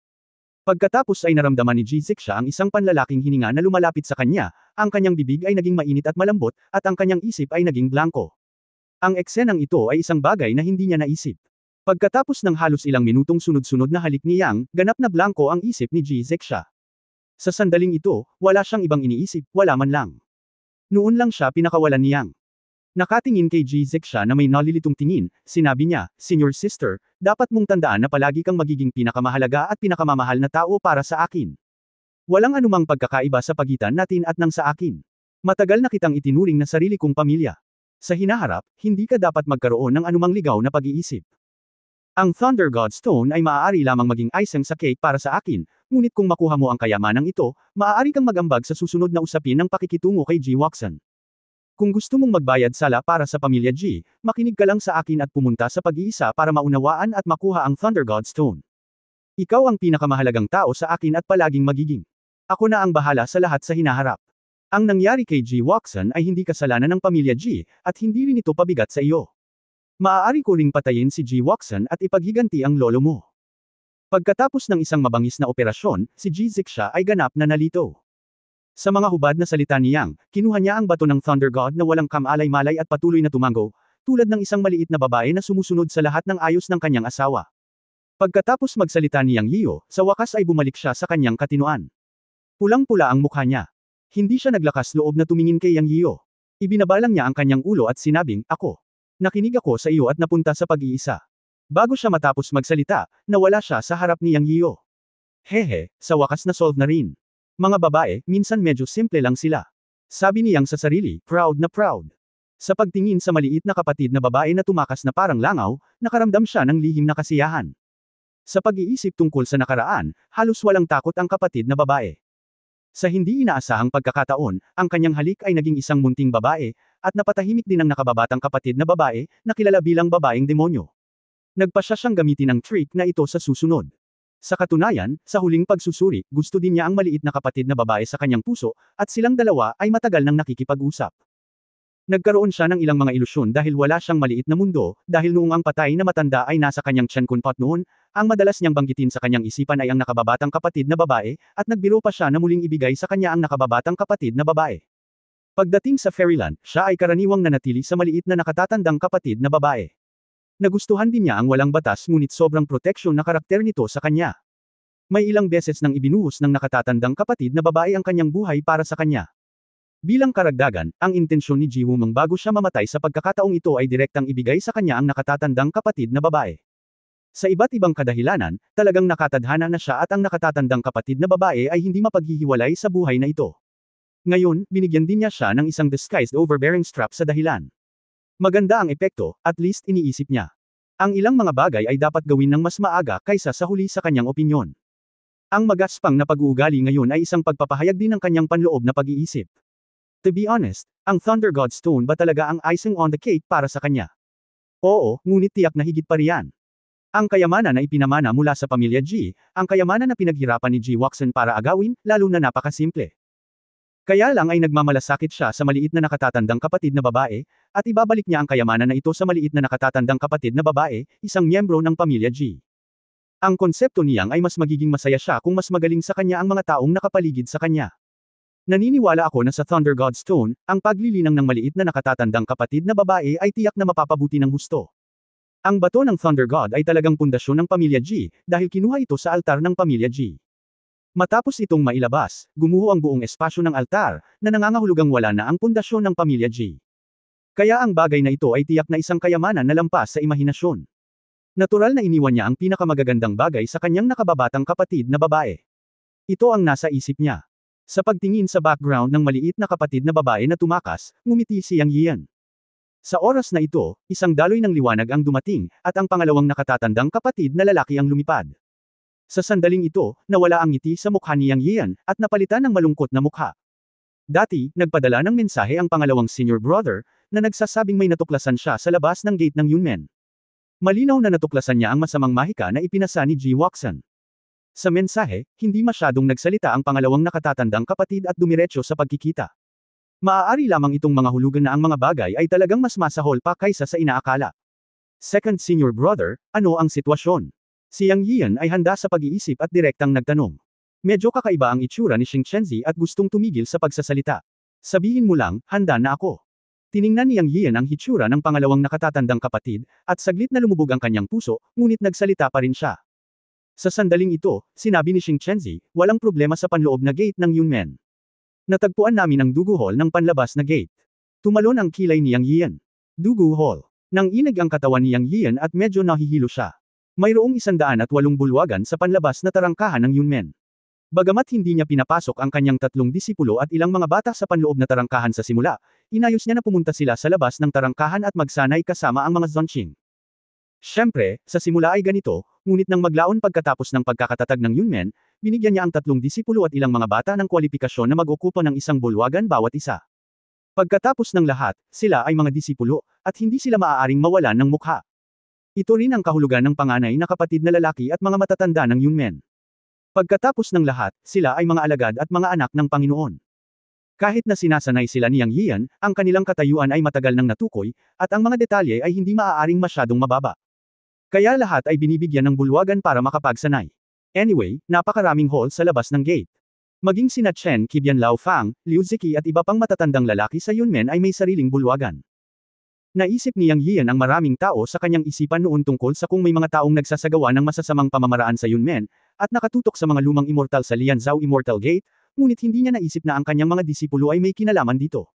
Speaker 1: Pagkatapos ay naramdaman ni Jizixia ang isang panlalaking hininga na lumalapit sa kanya, ang kanyang bibig ay naging mainit at malambot, at ang kanyang isip ay naging blanko. Ang eksenang ito ay isang bagay na hindi niya naisip. Pagkatapos ng halos ilang minutong sunod-sunod na halik ni Yang, ganap na blanko ang isip ni Jizixia. Sa sandaling ito, wala siyang ibang iniisip, wala man lang. Noon lang siya pinakawalan ni Yang. Nakatingin kay Zixa na may nalilitong tingin, sinabi niya, Senior Sister, dapat mong tandaan na palagi kang magiging pinakamahalaga at pinakamamahal na tao para sa akin. Walang anumang pagkakaiba sa pagitan natin at ng sa akin. Matagal na kitang itinuring na sarili kong pamilya. Sa hinaharap, hindi ka dapat magkaroon ng anumang ligaw na pag-iisip. Ang Thunder God Stone ay maaari lamang maging icing sa cake para sa akin, ngunit kung makuha mo ang kayamanang ito, maaari kang magambag sa susunod na usapin ng pakikitungo kay G. Watson. Kung gusto mong magbayad sala para sa pamilya G, makinig ka lang sa akin at pumunta sa pag-iisa para maunawaan at makuha ang Thunder God Stone. Ikaw ang pinakamahalagang tao sa akin at palaging magiging. Ako na ang bahala sa lahat sa hinaharap. Ang nangyari kay G. Watson ay hindi kasalanan ng pamilya G, at hindi rin ito pabigat sa iyo. Maaari ko ring patayin si G. Watson at ipaghiganti ang lolo mo. Pagkatapos ng isang mabangis na operasyon, si G. Zixa ay ganap na nalito. Sa mga hubad na salita ni Yang, kinuha niya ang bato ng Thunder God na walang kamalay-malay at patuloy na tumango, tulad ng isang maliit na babae na sumusunod sa lahat ng ayos ng kanyang asawa. Pagkatapos magsalita ni Yang Yio, sa wakas ay bumalik siya sa kanyang katinuan. Pulang-pula ang mukha niya. Hindi siya naglakas loob na tumingin kay Yang Yio. Ibinabalang niya ang kanyang ulo at sinabing, ako. Nakinig ako sa iyo at napunta sa pag-iisa. Bago siya matapos magsalita, nawala siya sa harap ni Yang Yio. Hehe, sa wakas na solve na rin. Mga babae, minsan medyo simple lang sila. Sabi ni Yang sa sarili, proud na proud. Sa pagtingin sa maliit na kapatid na babae na tumakas na parang langaw, nakaramdam siya ng lihim na kasiyahan. Sa pag-iisip tungkol sa nakaraan, halos walang takot ang kapatid na babae. Sa hindi inaasahang pagkakataon, ang kanyang halik ay naging isang munting babae, at napatahimik din ang nakababatang kapatid na babae, na kilala bilang babaeng demonyo. Nagpasya siyang gamitin ang trick na ito sa susunod. Sa katunayan, sa huling pagsusuri, gusto din niya ang maliit na kapatid na babae sa kanyang puso, at silang dalawa ay matagal nang nakikipag-usap. Nagkaroon siya ng ilang mga ilusyon dahil wala siyang maliit na mundo, dahil noong ang patay na matanda ay nasa kanyang tiyan kunpat noon, ang madalas niyang banggitin sa kanyang isipan ay ang nakababatang kapatid na babae, at nagbiro pa siya na muling ibigay sa kanya ang nakababatang kapatid na babae. Pagdating sa Fairyland, siya ay karaniwang nanatili sa maliit na nakatatandang kapatid na babae. Nagustuhan din niya ang walang batas ngunit sobrang proteksyon na karakter nito sa kanya. May ilang beses nang ibinuhos ng nakatatandang kapatid na babae ang kanyang buhay para sa kanya. Bilang karagdagan, ang intensyon ni Ji Wumeng bago siya mamatay sa pagkakataong ito ay direktang ibigay sa kanya ang nakatatandang kapatid na babae. Sa iba't ibang kadahilanan, talagang nakatadhana na siya at ang nakatatandang kapatid na babae ay hindi mapaghihiwalay sa buhay na ito. Ngayon, binigyan din niya siya ng isang disguised overbearing strap sa dahilan. Maganda ang epekto, at least iniisip niya. Ang ilang mga bagay ay dapat gawin ng mas maaga kaysa sa huli sa kanyang opinyon. Ang magaspang na pag-uugali ngayon ay isang pagpapahayag din ng kanyang panloob na pag-iisip. To be honest, ang Thunder God Stone ba talaga ang icing on the cake para sa kanya? Oo, ngunit tiyak na higit pa riyan. Ang kayamanan na ipinamana mula sa pamilya G, ang kayamanan na pinaghirapan ni G. Watson para agawin, lalo na napakasimple. Kaya lang ay nagmamalasakit siya sa maliit na nakatatandang kapatid na babae, at ibabalik niya ang kayamanan na ito sa maliit na nakatatandang kapatid na babae, isang miyembro ng pamilya G. Ang konsepto niyang ay mas magiging masaya siya kung mas magaling sa kanya ang mga taong nakapaligid sa kanya. Naniniwala ako na sa Thunder God Stone, ang paglilinang ng maliit na nakatatandang kapatid na babae ay tiyak na mapapabuti ng husto. Ang bato ng Thunder God ay talagang pundasyon ng pamilya G, dahil kinuha ito sa altar ng pamilya G. Matapos itong mailabas, gumuho ang buong espasyo ng altar, na nangangahulugang wala na ang pundasyon ng pamilya G. Kaya ang bagay na ito ay tiyak na isang kayamanan na lampas sa imahinasyon. Natural na iniwan niya ang pinakamagagandang bagay sa kanyang nakababatang kapatid na babae. Ito ang nasa isip niya. Sa pagtingin sa background ng maliit na kapatid na babae na tumakas, ngumiti si Yang Yian. Sa oras na ito, isang daloy ng liwanag ang dumating, at ang pangalawang nakatatandang kapatid na lalaki ang lumipad. Sa sandaling ito, nawala ang ngiti sa mukha ni Yang Yian, at napalitan ng malungkot na mukha. Dati, nagpadala ng mensahe ang pangalawang senior brother, na nagsasabing may natuklasan siya sa labas ng gate ng Yunmen. Malinaw na natuklasan niya ang masamang mahika na ipinasa ni G. Watson. Sa mensahe, hindi masyadong nagsalita ang pangalawang nakatatandang kapatid at dumiretso sa pagkikita. Maaari lamang itong mga hulugan na ang mga bagay ay talagang mas masahol pa kaysa sa inaakala. Second senior brother, ano ang sitwasyon? Si Yang Yian ay handa sa pag-iisip at direktang nagtanong. Medyo kakaiba ang itsura ni Xing Chenzi at gustong tumigil sa pagsasalita. Sabihin mo lang, handa na ako. Tiningnan ni Yang Yian ang hitsura ng pangalawang nakatatandang kapatid, at saglit na lumubog ang kanyang puso, ngunit nagsalita pa rin siya. Sa sandaling ito, sinabi ni Xing Chenzi, walang problema sa panloob na gate ng Yunmen. Natagpuan namin ang Dugu Hall ng panlabas na gate. Tumalon ang kilay ni Yang Yian. Dugu Hall. Nang inig ang katawan ni Yang Yian at medyo nahihilo siya. Mayroong 108 bulwagan sa panlabas na tarangkahan ng Yunmen. Bagamat hindi niya pinapasok ang kanyang 3 disipulo at ilang mga bata sa panloob na tarangkahan sa simula, inayos niya na pumunta sila sa labas ng tarangkahan at magsanay kasama ang mga Zonqing. Siyempre, sa simula ay ganito, ngunit nang maglaon pagkatapos ng pagkakatatag ng Yunmen, binigyan niya ang 3 disipulo at ilang mga bata ng kwalipikasyon na mag-okupa ng isang bulwagan bawat isa. Pagkatapos ng lahat, sila ay mga disipulo, at hindi sila maaaring mawalan ng mukha. Ito rin ang kahulugan ng panganay na kapatid na lalaki at mga matatanda ng Yunmen. Pagkatapos ng lahat, sila ay mga alagad at mga anak ng Panginoon. Kahit na sinasanay sila ni Yang Yian, ang kanilang katayuan ay matagal nang natukoy, at ang mga detalye ay hindi maaaring masyadong mababa. Kaya lahat ay binibigyan ng bulwagan para makapagsanay. Anyway, napakaraming hall sa labas ng gate. Maging sina Chen Qibian Lao Fang, Liu Ziki at iba pang matatandang lalaki sa Yunmen ay may sariling bulwagan. Naisip ni Yang Yian ang maraming tao sa kanyang isipan noon tungkol sa kung may mga taong nagsasagawa ng masasamang pamamaraan sa Yunmen, at nakatutok sa mga lumang immortal sa Lianzhou Immortal Gate, ngunit hindi niya naisip na ang kanyang mga disipulo ay may kinalaman dito.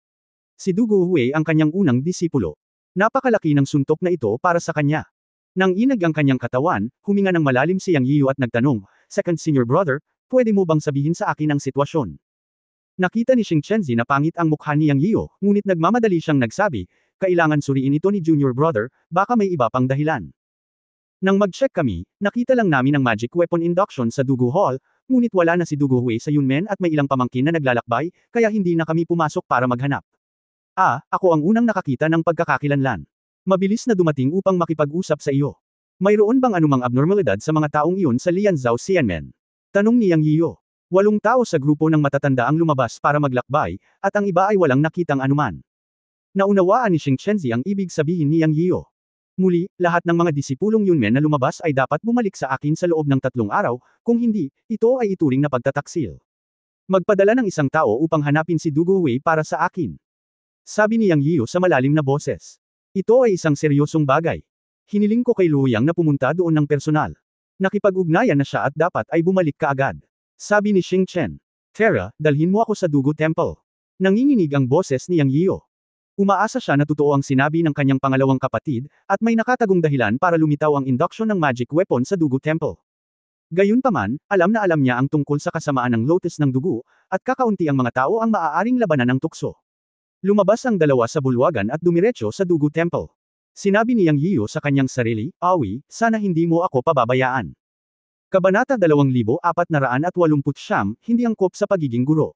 Speaker 1: Si Dugu Hui ang kanyang unang disipulo. Napakalaki ng suntok na ito para sa kanya. Nang inag ang kanyang katawan, huminga ng malalim si Yang Yiu at nagtanong, Second Senior Brother, pwede mo bang sabihin sa akin ang sitwasyon? Nakita ni Xing Chenzi na pangit ang mukha ni Yang Yiu, ngunit nagmamadali siyang nagsabi, kailangan suriin ito ni Junior Brother, baka may iba pang dahilan. Nang mag-check kami, nakita lang namin ang magic weapon induction sa Dugu Hall, ngunit wala na si Dugu Hui sa Yunmen at may ilang pamangkin na naglalakbay, kaya hindi na kami pumasok para maghanap. Ako ang unang nakakita ng pagkakakilanlan. Mabilis na dumating upang makipag-usap sa iyo. Mayroon bang anumang abnormalidad sa mga taong iyon sa Lianzhou Xianmen? Tanong ni Yang Yiu. 8 tao sa grupo ng matatanda ang lumabas para maglakbay, at ang iba ay walang nakitang anuman. Naunawaan ni Xing Chenzi ang ibig sabihin ni Yang Yiu. Muli, lahat ng mga disipulong Yunmen na lumabas ay dapat bumalik sa akin sa loob ng 3 araw, kung hindi, ito ay ituring na pagtataksil. Magpadala ng isang tao upang hanapin si Dugu Hui para sa akin. Sabi ni Yang Yiu sa malalim na boses. Ito ay isang seryosong bagay. Hiniling ko kay Luoyang na pumunta doon ng personal. Nakipag-ugnayan na siya at dapat ay bumalik kaagad. Sabi ni Xing Chen. Tara, dalhin mo ako sa Dugu Temple. Nanginginig ang boses ni Yang Yiu. Umaasa siya na totoo ang sinabi ng kanyang pangalawang kapatid, at may nakatagong dahilan para lumitaw ang induction ng magic weapon sa Dugu Temple. Gayunpaman, alam na alam niya ang tungkol sa kasamaan ng lotus ng dugo, at kakaunti ang mga tao ang maaaring labanan ng tukso. Lumabas ang dalawa sa bulwagan at dumiretso sa Dugu Temple. Sinabi ni Yang Yiu sa kanyang sarili, Awi, sana hindi mo ako pababayaan. Kabanata 2489, hindi angkop sa pagiging guro.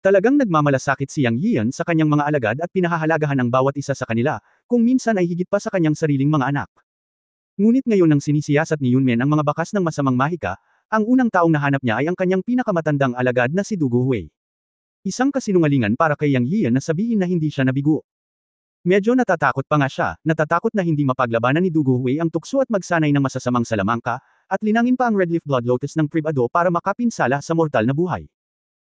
Speaker 1: Talagang nagmamalasakit si Yang Yian sa kanyang mga alagad at pinahahalagahan ang bawat isa sa kanila, kung minsan ay higit pa sa kanyang sariling mga anak. Ngunit ngayon nang sinisiyasat ni Yunmen ang mga bakas ng masamang mahika, ang unang taong nahanap niya ay ang kanyang pinakamatandang alagad na si Dugu Hui. Isang kasinungalingan para kay Yang Yian na sabihin na hindi siya nabigo. Medyo natatakot pa nga siya, natatakot na hindi mapaglabanan ni Dugu Hui ang tukso at magsanay ng masasamang salamangka, at linangin pa ang Redleaf Blood Lotus ng pribado para makapinsala sa mortal na buhay.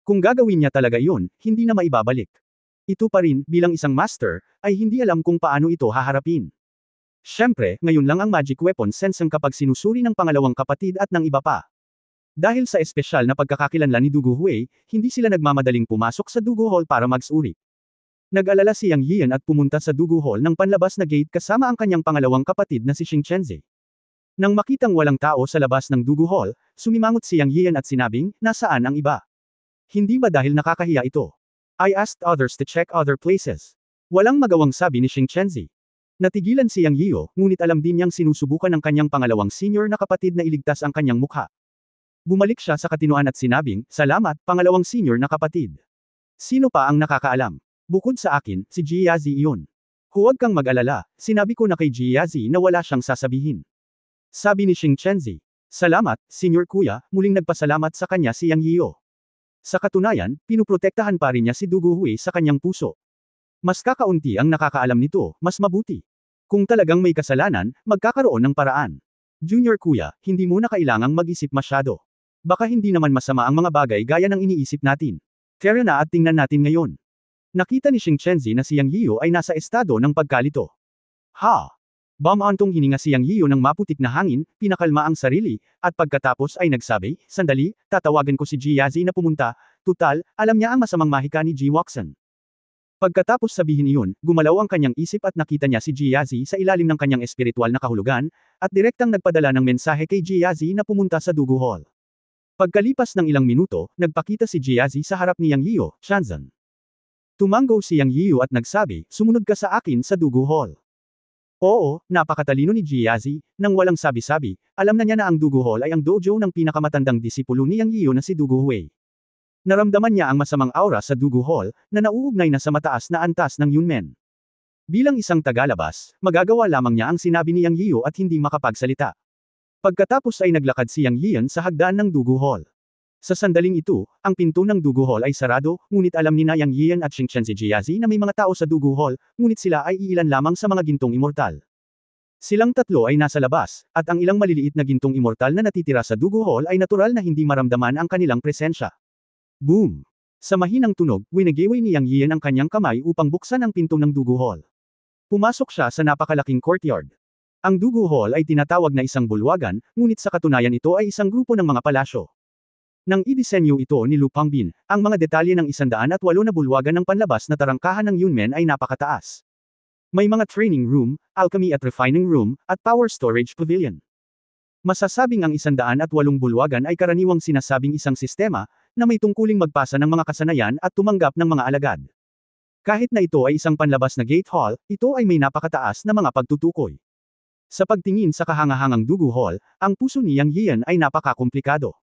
Speaker 1: Kung gagawin niya talaga yun, hindi na maibabalik. Ito pa rin, bilang isang master, ay hindi alam kung paano ito haharapin. Siyempre, ngayon lang ang magic weapon sensang kapag sinusuri ng pangalawang kapatid at ng iba pa. Dahil sa espesyal na pagkakakilanlan ni Dugu Hui, hindi sila nagmamadaling pumasok sa Dugu Hall para magsuri. Nag-alala si Yang Yian at pumunta sa Dugu Hall ng panlabas na gate kasama ang kanyang pangalawang kapatid na si Xing Chenzi. Nang makitang walang tao sa labas ng Dugu Hall, sumimangot si Yang Yian at sinabing, nasaan ang iba? Hindi ba dahil nakakahiya ito? I asked others to check other places. Walang magawang sabi ni Xing Chenzi. Natigilan si Yang Yiu, ngunit alam din niyang sinusubukan ng kanyang pangalawang senior na kapatid na iligtas ang kanyang mukha. Bumalik siya sa katinuan at sinabing, salamat, pangalawang senior na kapatid. Sino pa ang nakakaalam? Bukod sa akin, si Jiazi iyon. Huwag kang mag-alala, sinabi ko na kay Jiazi na wala siyang sasabihin. Sabi ni Xing Chenzi. Salamat, senior kuya, muling nagpasalamat sa kanya si Yang Yiu. Sa katunayan, pinuprotektahan pa rin niya si Dugu Hui sa kanyang puso. Mas kakaunti ang nakakaalam nito, mas mabuti. Kung talagang may kasalanan, magkakaroon ng paraan. Junior kuya, hindi mo na kailangang mag-isip masyado. Baka hindi naman masama ang mga bagay gaya ng iniisip natin. Tara na at tingnan natin ngayon. Nakita ni Xing Chenzi na si Yang Yiu ay nasa estado ng pagkalito. Ha! Bumantong hininga si Yang Yiyo ng maputik na hangin, pinakalma ang sarili, at pagkatapos ay nagsabi, sandali, tatawagan ko si Ji Yazi na pumunta, tutal, alam niya ang masamang mahika ni Ji Waxan. Pagkatapos sabihin iyon, gumalaw ang kanyang isip at nakita niya si Ji Yazi sa ilalim ng kanyang espiritual na kahulugan, at direktang nagpadala ng mensahe kay Ji Yazi na pumunta sa Dugu Hall. Pagkalipas ng ilang minuto, nagpakita si Ji Yazi sa harap ni Yang Yiyo, Shanzan. Tumango si Yang Yiyo at nagsabi, sumunod ka sa akin sa Dugu Hall. Oo, napakatalino ni Ji Yazi, nang walang sabi-sabi, alam na niya na ang Dugu Hall ay ang dojo ng pinakamatandang disipulo ni Yang Yiyo na si Dugu Hui. Naramdaman niya ang masamang aura sa Dugu Hall, na nauugnay na sa mataas na antas ng Yunmen. Bilang isang tagalabas, magagawa lamang niya ang sinabi ni Yang Yiyo at hindi makapagsalita. Pagkatapos ay naglakad si Yang Yiyan sa hagdan ng Dugu Hall. Sa sandaling ito, ang pinto ng Dugu Hall ay sarado, ngunit alam ni na Yang Yiyan at Xingchen si Ji Yazi na may mga tao sa Dugu Hall, ngunit sila ay iilan lamang sa mga gintong immortal. Silang tatlo ay nasa labas, at ang ilang maliliit na gintong immortal na natitira sa Dugu Hall ay natural na hindi maramdaman ang kanilang presensya. Boom! Sa mahinang tunog, winagiway ni Yang Yiyan ang kanyang kamay upang buksan ang pinto ng Dugu Hall. Pumasok siya sa napakalaking courtyard. Ang Dugu Hall ay tinatawag na isang bulwagan, ngunit sa katunayan ito ay isang grupo ng mga palasyo. Nang idisenyo ito ni Lu Pangbin, ang mga detalye ng 108 na bulwagan ng panlabas na tarangkahan ng Yunmen ay napakataas. May mga training room, alchemy at refining room, at power storage pavilion. Masasabing ang 108 bulwagan ay karaniwang sinasabing isang sistema, na may tungkuling magpasa ng mga kasanayan at tumanggap ng mga alagad. Kahit na ito ay isang panlabas na gate hall, ito ay may napakataas na mga pagtutukoy. Sa pagtingin sa kahangahangang Dugu Hall, ang puso ni Yang Yiyan ay napakakomplikado.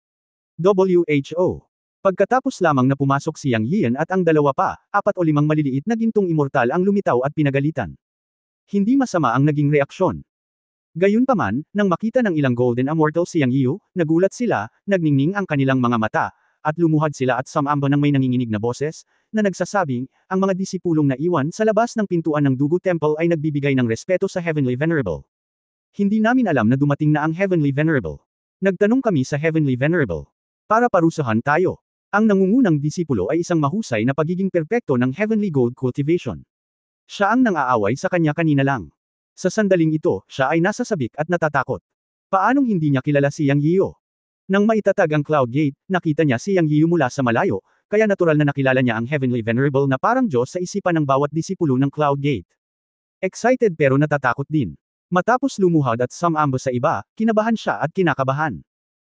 Speaker 1: WHO. Pagkatapos lamang na pumasok si Yang Yiyan at ang dalawa pa, 4 o 5 maliliit na gintong immortal ang lumitaw at pinagalitan. Hindi masama ang naging reaksyon. Gayunpaman, nang makita ng ilang golden immortal si Yang Yiyo, nagulat sila, nagningning ang kanilang mga mata, at lumuhad sila at sumamba ng may nanginginig na boses, na nagsasabing, ang mga disipulong na iwan sa labas ng pintuan ng Dugu Temple ay nagbibigay ng respeto sa Heavenly Venerable. Hindi namin alam na dumating na ang Heavenly Venerable. Nagtanong kami sa Heavenly Venerable. Para parusahan tayo. Ang nangungunang disipulo ay isang mahusay na pagiging perpekto ng Heavenly Gold Cultivation. Siya ang nang-aaway sa kanya kanina lang. Sa sandaling ito, siya ay nasa sabik at natatakot. Paanong hindi niya kilala si Yang Yiyo? Nang maitatag ang Cloud Gate, nakita niya si Yang Yiyo mula sa malayo, kaya natural na nakilala niya ang Heavenly Venerable na parang Diyos sa isipan ng bawat disipulo ng Cloud Gate. Excited pero natatakot din. Matapos lumuhad at sumamba sa iba, kinabahan siya at kinakabahan.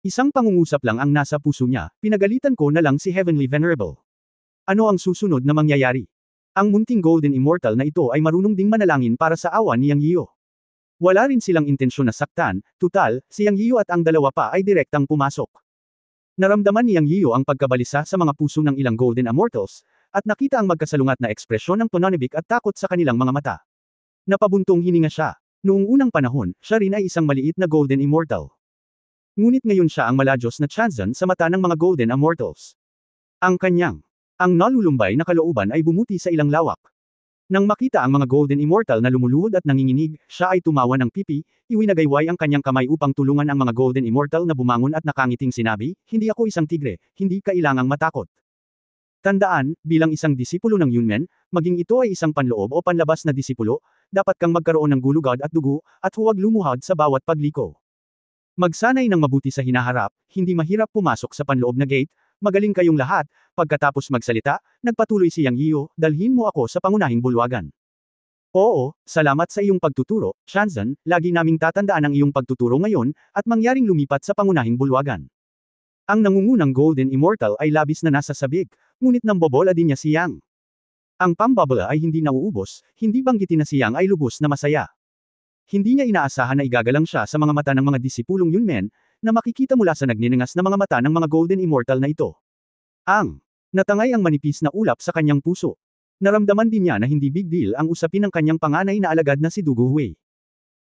Speaker 1: Isang pangungusap lang ang nasa puso niya, pinagalitan ko na lang si Heavenly Venerable. Ano ang susunod na mangyayari? Ang munting Golden Immortal na ito ay marunong ding manalangin para sa awa ni Yang Yiyo. Wala rin silang intensyon na saktan, tutal, si Yang Yiyo at ang dalawa pa ay direktang pumasok. Naramdaman ni Yang Yiyo ang pagkabalisa sa mga puso ng ilang Golden Immortals, at nakita ang magkasalungat na ekspresyon ng pananabik at takot sa kanilang mga mata. Napabuntong hininga siya. Noong unang panahon, siya rin ay isang maliit na Golden Immortal. Ngunit ngayon siya ang maladyos na Chanzan sa mata ng mga Golden Immortals. Ang nalulumbay na kalooban ay bumuti sa ilang lawak. Nang makita ang mga Golden Immortal na lumuluhod at nanginginig, siya ay tumawa ng pipi, iwinagayway ang kanyang kamay upang tulungan ang mga Golden Immortal na bumangon at nakangiting sinabi, hindi ako isang tigre, hindi kailangang matakot. Tandaan, bilang isang disipulo ng Yunmen, maging ito ay isang panloob o panlabas na disipulo, dapat kang magkaroon ng gulugad at dugo, at huwag lumuhad sa bawat pagliko. Magsanay ng mabuti sa hinaharap, hindi mahirap pumasok sa panloob na gate, magaling kayong lahat, pagkatapos magsalita, nagpatuloy si Yang Yiyo, dalhin mo ako sa pangunahing bulwagan. Oo, salamat sa iyong pagtuturo, Shanzan, lagi naming tatandaan ang iyong pagtuturo ngayon, at mangyaring lumipat sa pangunahing bulwagan. Ang nangungunang Golden Immortal ay labis na nasa sabik, ngunit nambobola din niya si Yang. Ang pambabala ay hindi nauubos, hindi banggitin na si Yang ay lubos na masaya. Hindi niya inaasahan na igagalang siya sa mga mata ng mga disipulong Yunmen, na makikita mula sa nagninangas na mga mata ng mga Golden Immortal na ito. Natangay ang manipis na ulap sa kanyang puso. Naramdaman din niya na hindi big deal ang usapin ng kanyang panganay na alagad na si Dugu Hui.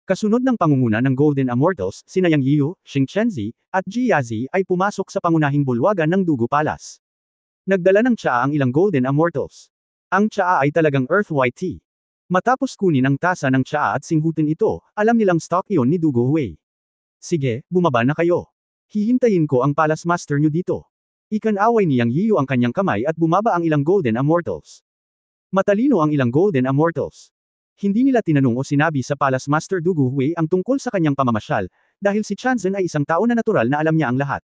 Speaker 1: Kasunod ng pangunguna ng Golden Immortals, sina Yang Yiyo, Xingchen at Ji Yazi ay pumasok sa pangunahing bulwagan ng Dugu Palace. Nagdala ng tsaa ang ilang Golden Immortals. Ang tsaa ay talagang Earth White Tea. Matapos kunin ang tasa ng tsaa at singhutin ito, alam nilang stock iyon ni Dugu Hui. Sige, bumaba na kayo. Hihintayin ko ang Palace Master niyo dito. Ikan-away ni Yang Yiyo ang kanyang kamay at bumaba ang ilang Golden Immortals. Matalino ang ilang Golden Immortals. Hindi nila tinanong o sinabi sa Palace Master Dugu Hui ang tungkol sa kanyang pamamasyal, dahil si Chanzhen ay isang tao na natural na alam niya ang lahat.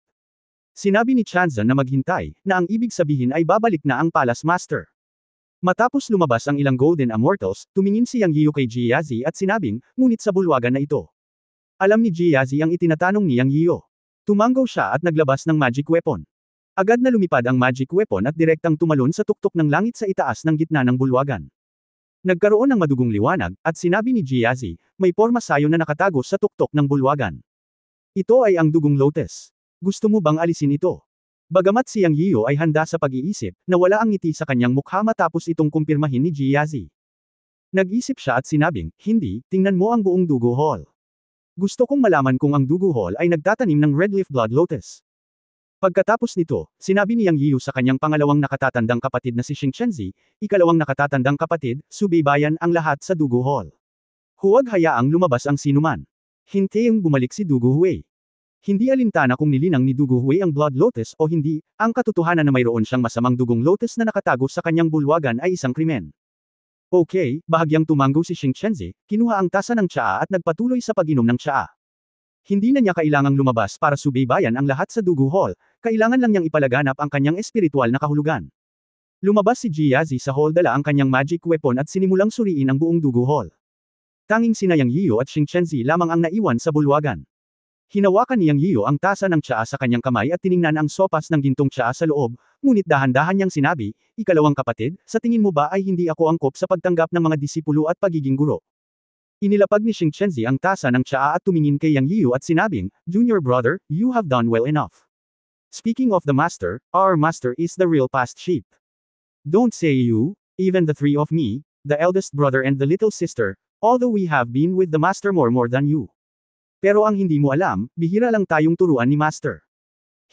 Speaker 1: Sinabi ni Chanzhen na maghintay, na ang ibig sabihin ay babalik na ang Palace Master. Matapos lumabas ang ilang Golden Immortals, tumingin si Yang Yiyu kay Jiazi at sinabing, ngunit sa bulwagan na ito. Alam ni Jiazi ang itinatanong ni Yang Yiyu. Tumanggaw siya at naglabas ng magic weapon. Agad na lumipad ang magic weapon at direktang tumalon sa tuktok ng langit sa itaas ng gitna ng bulwagan. Nagkaroon ng madugong liwanag, at sinabi ni Jiazi, may porma sayo na nakatago sa tuktok ng bulwagan. Ito ay ang dugong lotus. Gusto mo bang alisin ito? Bagamat si Yang Yiyu ay handa sa pag-iisip, nawala ang ngiti sa kanyang mukha matapos itong kumpirmahin ni Jiazi. Nag-isip siya at sinabing, hindi, tingnan mo ang buong Dugu Hall. Gusto kong malaman kung ang Dugu Hall ay nagtatanim ng red leaf blood lotus. Pagkatapos nito, sinabi ni Yang Yiyu sa kanyang pangalawang nakatatandang kapatid na si Xingqianzi, ikalawang nakatatandang kapatid, subaybayan ang lahat sa Dugu Hall. Huwag hayaang lumabas ang sinuman. Hintayong bumalik si Dugu Hui. Hindi alintana kung nilinang ni Dugu Hui ang blood lotus o hindi, ang katotohanan na mayroon siyang masamang dugong lotus na nakatago sa kanyang bulwagan ay isang krimen. Okay, bahagyang tumanggo si Xingqianzi, kinuha ang tasa ng tsaa at nagpatuloy sa pag-inom ng tsaa. Hindi na niya kailangang lumabas para subaybayan ang lahat sa Dugu Hall, kailangan lang niyang ipalaganap ang kanyang espiritual na kahulugan. Lumabas si Jiazi sa hall dala ang kanyang magic weapon at sinimulang suriin ang buong Dugu Hall. Tanging sina Yang Yiyu at Xingqianzi lamang ang naiwan sa bulwagan. Hinawakan ni Yang Yiyu ang tasa ng tsaa sa kanyang kamay at tiningnan ang sopas ng gintong tsaa sa loob, ngunit dahan-dahan niyang sinabi, ikalawang kapatid, sa tingin mo ba ay hindi ako angkop sa pagtanggap ng mga disipulo at pagiging guro? Inilapag ni Xingqianzi ang tasa ng tsaa at tumingin kay Yang Yiyu at sinabing, Junior brother, you have done well enough. Speaking of the master, our master is the real past sheep. Don't say you, even the three of me, the eldest brother and the little sister, although we have been with the master more than you. Pero ang hindi mo alam, bihira lang tayong turuan ni master.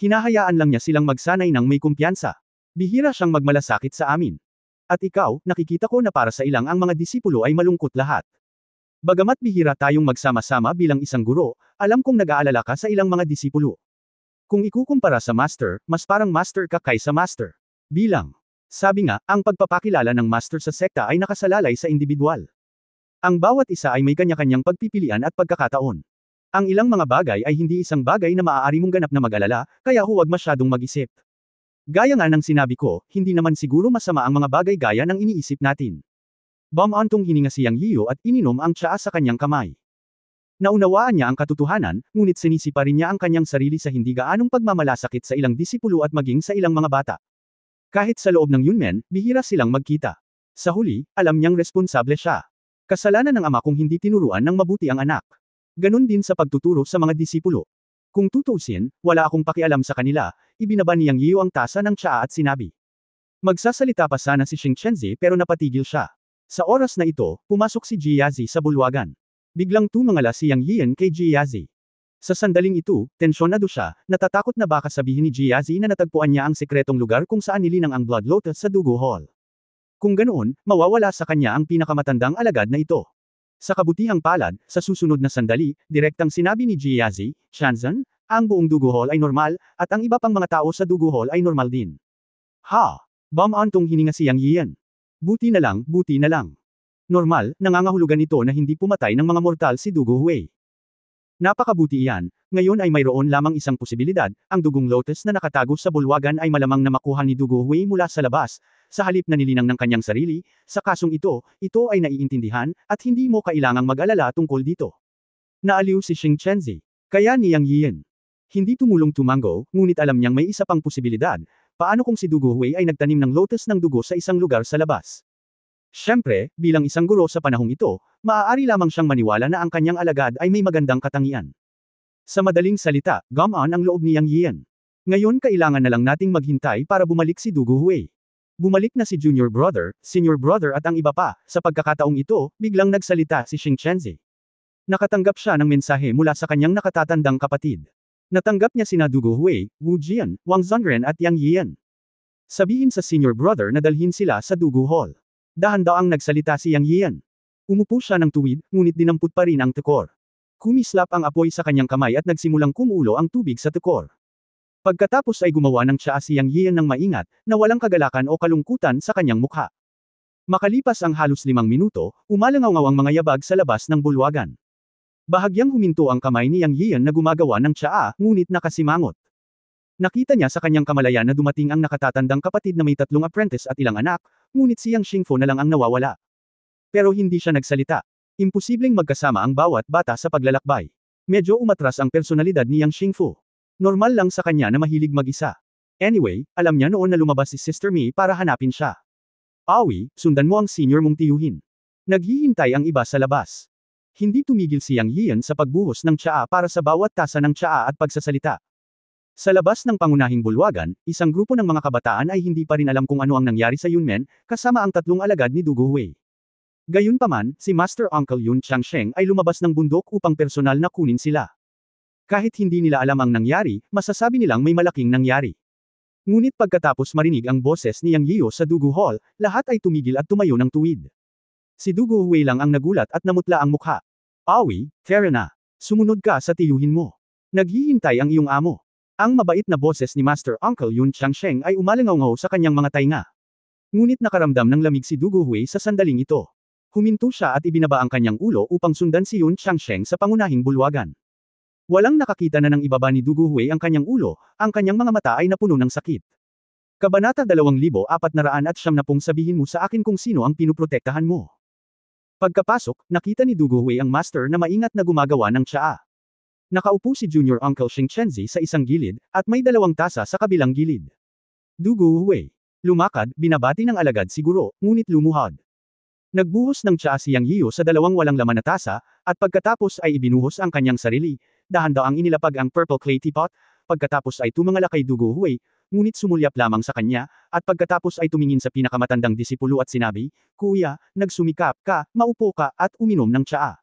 Speaker 1: Hinahayaan lang niya silang magsanay ng may kumpiyansa. Bihira siyang magmalasakit sa amin. At ikaw, nakikita ko na para sa ilang ang mga disipulo ay malungkot lahat. Bagamat bihira tayong magsama-sama bilang isang guro, alam kong nag-aalala ka sa ilang mga disipulo. Kung ikukumpara sa master, mas parang master ka kaysa master. Bilang. Sabi nga, ang pagpapakilala ng master sa sekta ay nakasalalay sa individual. Ang bawat isa ay may kanya-kanyang pagpipilian at pagkakataon. Ang ilang mga bagay ay hindi isang bagay na maaari mong ganap na mag-alala, kaya huwag masyadong mag-isip. Gaya nga ng sinabi ko, hindi naman siguro masama ang mga bagay gaya ng iniisip natin. Bumantong hininga si Yang Yiyu at ininom ang tsaa sa kanyang kamay. Naunawaan niya ang katotohanan, ngunit sinisi pa rin niya ang kanyang sarili sa hindi gaanong pagmamalasakit sa ilang disipulo at maging sa ilang mga bata. Kahit sa loob ng Yunmen, bihira silang magkita. Sa huli, alam niyang responsable siya. Kasalanan ng ama kung hindi tinuruan ng mabuti ang anak. Ganon din sa pagtuturo sa mga disipulo. Kung tutuusin, wala akong pakialam sa kanila, ibinaba ni Yang Yiyu ang tasa ng tsaa at sinabi. Magsasalita pa sana si Xingqianzi pero napatigil siya. Sa oras na ito, pumasok si Jiazi sa bulwagan. Biglang tumangala si Yang Yian kay Jiazi. Sa sandaling ito, tensyonado siya, natatakot na baka sabihin ni Jiazi na natagpuan niya ang sekretong lugar kung saan nilinang ang blood lotus sa Dugu Hall. Kung ganoon, mawawala sa kanya ang pinakamatandang alagad na ito. Sa kabutihang palad, sa susunod na sandali, direktang sinabi ni Jiazi, Chanzhen, ang buong Dugu Hall ay normal, at ang iba pang mga tao sa Dugu Hall ay normal din. Ha! Bumantong hininga si Yang Yian. Buti na lang, buti na lang. Normal, nangangahulugan ito na hindi pumatay ng mga mortal si Dugu Hui. Napakabuti iyan, ngayon ay mayroon lamang isang posibilidad, ang dugong lotus na nakatago sa bulwagan ay malamang na makuha ni Dugu Hui mula sa labas, sa halip na nilinang ng kanyang sarili, sa kasong ito ay naiintindihan, at hindi mo kailangang mag-alala tungkol dito. Naaliw si Xingqianzi. Kaya ni Yang Yian. Hindi tumulong-tumango, ngunit alam niyang may isa pang posibilidad, paano kung si Dugu Hui ay nagtanim ng lotus ng dugo sa isang lugar sa labas? Siyempre, bilang isang guro sa panahong ito, maaari lamang siyang maniwala na ang kanyang alagad ay may magandang katangian. Sa madaling salita, gumaan ang loob ni Yang Yian. Ngayon kailangan na lang nating maghintay para bumalik si Dugu Hui. Bumalik na si Junior Brother, Senior Brother at ang iba pa, sa pagkakataong ito, biglang nagsalita si Xingqianzi. Nakatanggap siya ng mensahe mula sa kanyang nakatatandang kapatid. Natanggap niya sina Dugu Hui, Wu Jian, Wang Zhongren at Yang Yian. Sabihin sa Senior Brother na dalhin sila sa Dugu Hall. Dahan-daang nagsalita si Yang Yian. Umupo siya ng tuwid, ngunit dinampot pa rin ang tekor. Kumislap ang apoy sa kanyang kamay at nagsimulang kumulo ang tubig sa tekor. Pagkatapos ay gumawa ng tsaa si Yang Yian ng maingat, na walang kagalakan o kalungkutan sa kanyang mukha. Makalipas ang halos 5 minuto, umalangaw ang mga yabag sa labas ng bulwagan. Bahagyang huminto ang kamay ni Yang Yian na gumagawa ng tsaa, ngunit nakasimangot. Nakita niya sa kanyang kamalayan na dumating ang nakatatandang kapatid na may 3 apprentice at ilang anak, ngunit si Yang Xingfu na lang ang nawawala. Pero hindi siya nagsalita. Imposibleng magkasama ang bawat bata sa paglalakbay. Medyo umatras ang personalidad ni Yang Xingfu. Normal lang sa kanya na mahilig mag-isa. Anyway, alam niya noon na lumabas si Sister Mi para hanapin siya. Awi, sundan mo ang senior mong tiyuhin. Naghihintay ang iba sa labas. Hindi tumigil si Yang Yian sa pagbuhos ng tsaa para sa bawat tasa ng tsaa at pagsasalita. Sa labas ng pangunahing bulwagan, isang grupo ng mga kabataan ay hindi pa rin alam kung ano ang nangyari sa Yunmen, kasama ang 3 alagad ni Dugu Hui. Gayunpaman, si Master Uncle Yun Changsheng ay lumabas ng bundok upang personal na kunin sila. Kahit hindi nila alam ang nangyari, masasabi nilang may malaking nangyari. Ngunit pagkatapos marinig ang boses ni Yang Yiyo sa Dugu Hall, lahat ay tumigil at tumayo ng tuwid. Si Dugu Hui lang ang nagulat at namutla ang mukha. Awi, tara na. Sumunod ka sa tiyuhin mo. Naghihintay ang iyong amo. Ang mabait na boses ni Master Uncle Yun Changsheng ay umalangaw sa kanyang mga tainga. Ngunit nakaramdam ng lamig si Dugu Hui sa sandaling ito. Huminto siya at ibinaba ang kanyang ulo upang sundan si Yun Changsheng sa pangunahing bulwagan. Walang nakakita na ng ibaba ni Dugu Hui ang kanyang ulo, ang kanyang mga mata ay napuno ng sakit. Kabanata 2470 sabihin mo sa akin kung sino ang pinuprotektahan mo. Pagkapasok, nakita ni Dugu Hui ang master na maingat na gumagawa ng tsaa. Nakaupo si Junior Uncle Xing Chenzi sa isang gilid, at may 2 tasa sa kabilang gilid. Dugu Hui. Lumakad, binabati ng alagad si Guro, ngunit lumuhod. Nagbuhos ng tsaa si Yang Yiyo sa 2 walang laman na tasa, at pagkatapos ay ibinuhos ang kanyang sarili, dahan-daang inilapag ang purple clay teapot, pagkatapos ay tumangala kay Dugu Hui, ngunit sumulyap lamang sa kanya, at pagkatapos ay tumingin sa pinakamatandang disipulo at sinabi, Kuya, nagsumikap ka, maupo ka, at uminom ng tsaa.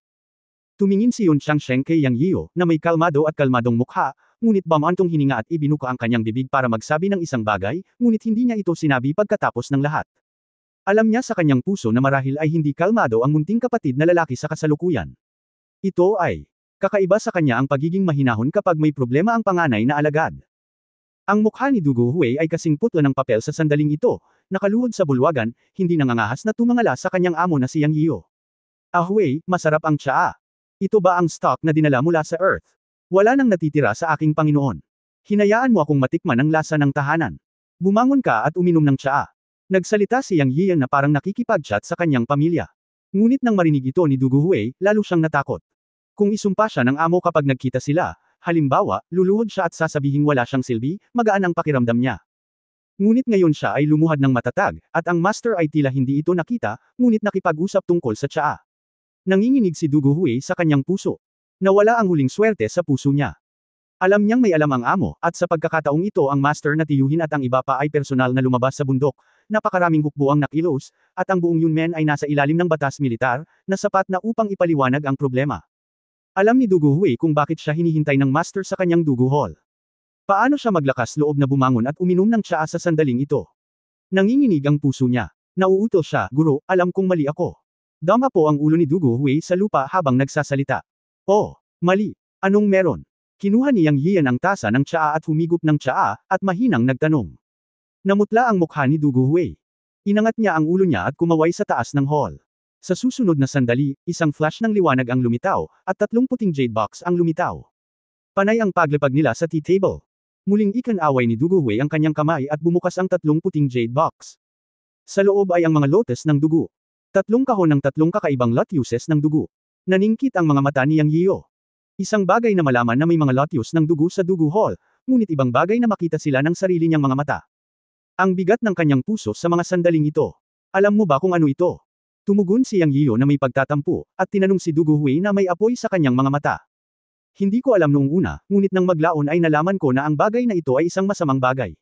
Speaker 1: Tumingin si Yun Changsheng kay Yang Yiyo, na may kalmado at kalmadong mukha, ngunit bamantong hininga at ibinuka ang kanyang bibig para magsabi ng isang bagay, ngunit hindi niya ito sinabi pagkatapos ng lahat. Alam niya sa kanyang puso na marahil ay hindi kalmado ang munting kapatid na lalaki sa kasalukuyan. Ito ay kakaiba sa kanya ang pagiging mahinahon kapag may problema ang panganay na alagad. Ang mukha ni Dugu Hui ay kasing putla ng papel sa sandaling ito, nakaluhod sa bulwagan, hindi nangangahas na tumangala sa kanyang amo na si Yang Yiyo. Hui, masarap ang tsaa. Ito ba ang stock na dinala mula sa Earth? Wala nang natitira sa aking Panginoon. Hinayaan mo akong matikman ang lasa ng tahanan. Bumangon ka at uminom ng tsaa. Nagsalita si Yang Yiyan na parang nakikipag-chat sa kanyang pamilya. Ngunit nang marinig ito ni Dugu Hui, lalo siyang natakot. Kung isumpa siya ng amo kapag nagkita sila, halimbawa, luluhod siya at sasabihing wala siyang silbi, magaan ang pakiramdam niya. Ngunit ngayon siya ay lumuhad ng matatag, at ang master ay tila hindi ito nakita, ngunit nakipag-usap tungkol sa tsaa. Nanginginig si Dugu Hui sa kanyang puso. Nawala ang huling swerte sa puso niya. Alam niyang may alam ang amo, at sa pagkakataong ito ang master na tiyuhin at ang iba pa ay personal na lumabas sa bundok, napakaraming hukbo ang nakilos, at ang buong Yunmen ay nasa ilalim ng batas militar, na sapat na upang ipaliwanag ang problema. Alam ni Dugu Hui kung bakit siya hinihintay ng master sa kanyang Dugu Hall. Paano siya maglakas loob na bumangon at uminom ng tsaa sa sandaling ito? Nanginginig ang puso niya. Nauutol siya, Guro, alam kong mali ako. Dama po ang ulo ni Dugu Hui sa lupa habang nagsasalita. Oh, mali. Anong meron? Kinuha ni Yang Yiyan ang tasa ng tsaa at humigop ng tsaa, at mahinang nagtanong. Namutla ang mukha ni Dugu Hui. Inangat niya ang ulo niya at kumaway sa taas ng hall. Sa susunod na sandali, isang flash ng liwanag ang lumitaw, at 3 puting jade box ang lumitaw. Panay ang paglapag nila sa tea table. Muling ikanaway ni Dugu Hui ang kanyang kamay at bumukas ang 3 puting jade box. Sa loob ay ang mga lotus ng dugo. 3 kahon ng 3 kakaibang lotuses ng dugo. Naningkit ang mga mata ni Yang Yiyo. Isang bagay na malaman na may mga lotus ng dugo sa Dugu Hall, ngunit ibang bagay na makita sila ng sarili niyang mga mata. Ang bigat ng kanyang puso sa mga sandaling ito. Alam mo ba kung ano ito? Tumugon si Yang Yiyo na may pagtatampo, at tinanong si Dugu Hui na may apoy sa kanyang mga mata. Hindi ko alam noong una, ngunit nang maglaon ay nalaman ko na ang bagay na ito ay isang masamang bagay.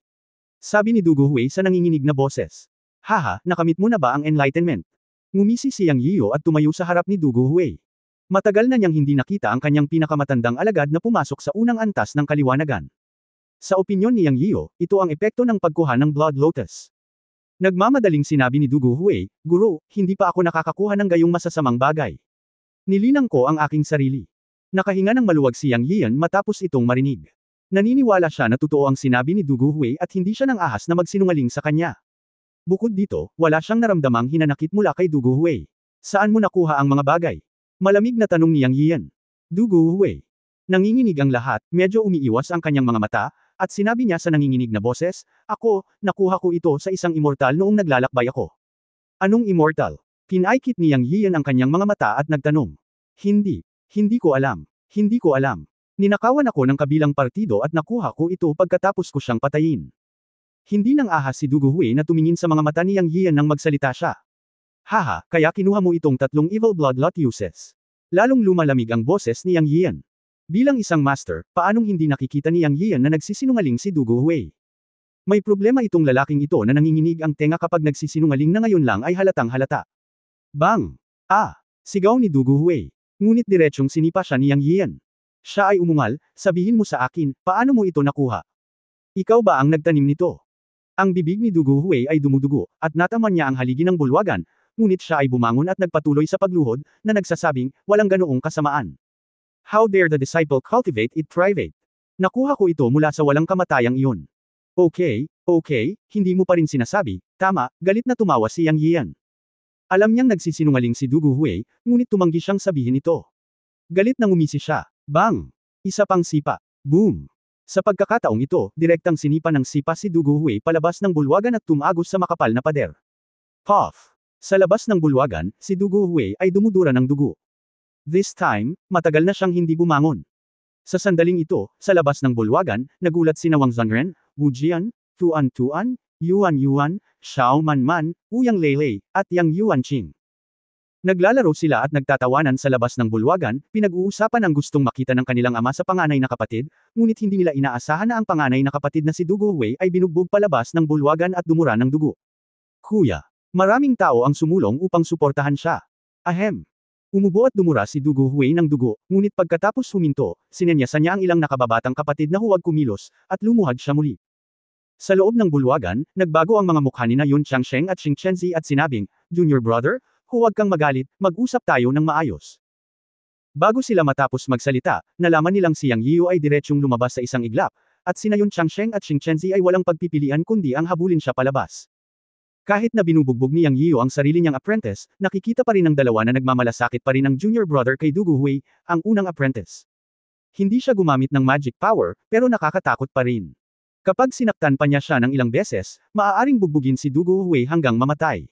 Speaker 1: Sabi ni Dugu Hui sa nanginginig na boses. Haha, nakamit mo na ba ang enlightenment? Ngumisi si Yang Yiyo at tumayo sa harap ni Dugu Hui. Matagal na niyang hindi nakita ang kanyang pinakamatandang alagad na pumasok sa unang antas ng kaliwanagan. Sa opinyon ni Yang Yiyo, ito ang epekto ng pagkuha ng Blood Lotus. Nagmamadaling sinabi ni Dugu Hui, Guro, hindi pa ako nakakakuha ng gayong masasamang bagay. Nilinang ko ang aking sarili. Nakahinga ng maluwag si Yang Yiyan matapos itong marinig. Naniniwala siya na totoo ang sinabi ni Dugu Hui at hindi siya nang ahas na magsinungaling sa kanya. Bukod dito, wala siyang naramdamang hinanakit mula kay Du Guhui. Saan mo nakuha ang mga bagay? Malamig na tanong ni Yang Yian. Du Guhui. Nanginginig ang lahat, medyo umiiwas ang kanyang mga mata, at sinabi niya sa nanginginig na boses, "Ako, nakuha ko ito sa isang immortal noong naglalakbay ako." "Anong immortal?" Pinaikit ni Yang Yian ang kanyang mga mata at nagtanong. Hindi ko alam. Hindi ko alam. Ninakawan ako ng kabilang partido at nakuha ko ito pagkatapos ko siyang patayin. Hindi nang ahas si Du Guhui na tumingin sa mga mata ni Yang Yian nang magsalita siya. "Haha, kaya kinuha mo itong tatlong evil bloodlot uses." Lalong lumalamig ang boses ni Yang Yian. Bilang isang master, paanong hindi nakikita ni Yang Yian na nagsisinungaling si Du Guhui? May problema itong lalaking ito na nanginginig ang tenga kapag nagsisinungaling na ngayon lang ay halatang halata. Bang! Ah! Sigaw ni Du Guhui. Ngunit diretsong sinipa siya ni Yang Yian. Siya ay umungal, "Sabihin mo sa akin, paano mo ito nakuha? Ikaw ba ang nagtanim nito?" Ang bibig ni Du Guhui ay dumudugo, at nataman niya ang haligi ng bulwagan, ngunit siya ay bumangon at nagpatuloy sa pagluhod, na nagsasabing, "Walang ganoong kasamaan. How dare the disciple cultivate it private? Nakuha ko ito mula sa walang kamatayang iyon." Okay, hindi mo pa rin sinasabi, tama, galit na tumawa si Yang Yian. Alam niyang nagsisinungaling si Du Guhui, ngunit tumanggi siyang sabihin ito. Galit na ngumisi siya. Bang! Isa pang sipa. Boom! Sa pagkakataong ito, direktang sinipa ng sipa si Du Guhui palabas ng bulwagan at tumagos sa makapal na pader. Puff! Sa labas ng bulwagan, si Du Guhui ay dumudura ng dugo. This time, matagal na siyang hindi bumangon. Sa sandaling ito, sa labas ng bulwagan, nagulat sina Wang Zhongren, Wu Jian, Tuan Tuan, Yuan Yuan, Xiao Man Man, Ouyang Leilei, at Yang Yuan Qing. Naglalaro sila at nagtatawanan sa labas ng bulwagan, pinag-uusapan ang gustong makita ng kanilang ama sa panganay na kapatid, ngunit hindi nila inaasahan na ang panganay na kapatid na si Du Guhui ay binugbog palabas ng bulwagan at dumura ng dugo. Kuya! Maraming tao ang sumulong upang suportahan siya. Ahem! Umubo at dumura si Du Guhui ng dugo, ngunit pagkatapos huminto, sinenyasan niya ang ilang nakababatang kapatid na huwag kumilos, at lumuhad siya muli. Sa loob ng bulwagan, nagbago ang mga mukha ni na Yun Changsheng at Xing Chenzi at sinabing, "Junior brother, huwag kang magalit, mag-usap tayo ng maayos." Bago sila matapos magsalita, nalaman nilang si Yang Yiu ay diretsyong lumabas sa isang iglap, at sina Yun Changsheng at Xing Chenzi ay walang pagpipilian kundi ang habulin siya palabas. Kahit na binubugbog ni Yang Yiu ang sarili niyang apprentice, nakikita pa rin ng dalawa na nagmamalasakit pa rin ang junior brother kay Du Guhui, ang unang apprentice. Hindi siya gumamit ng magic power, pero nakakatakot pa rin. Kapag sinaktan pa niya siya ng ilang beses, maaaring bugbugin si Du Guhui hanggang mamatay.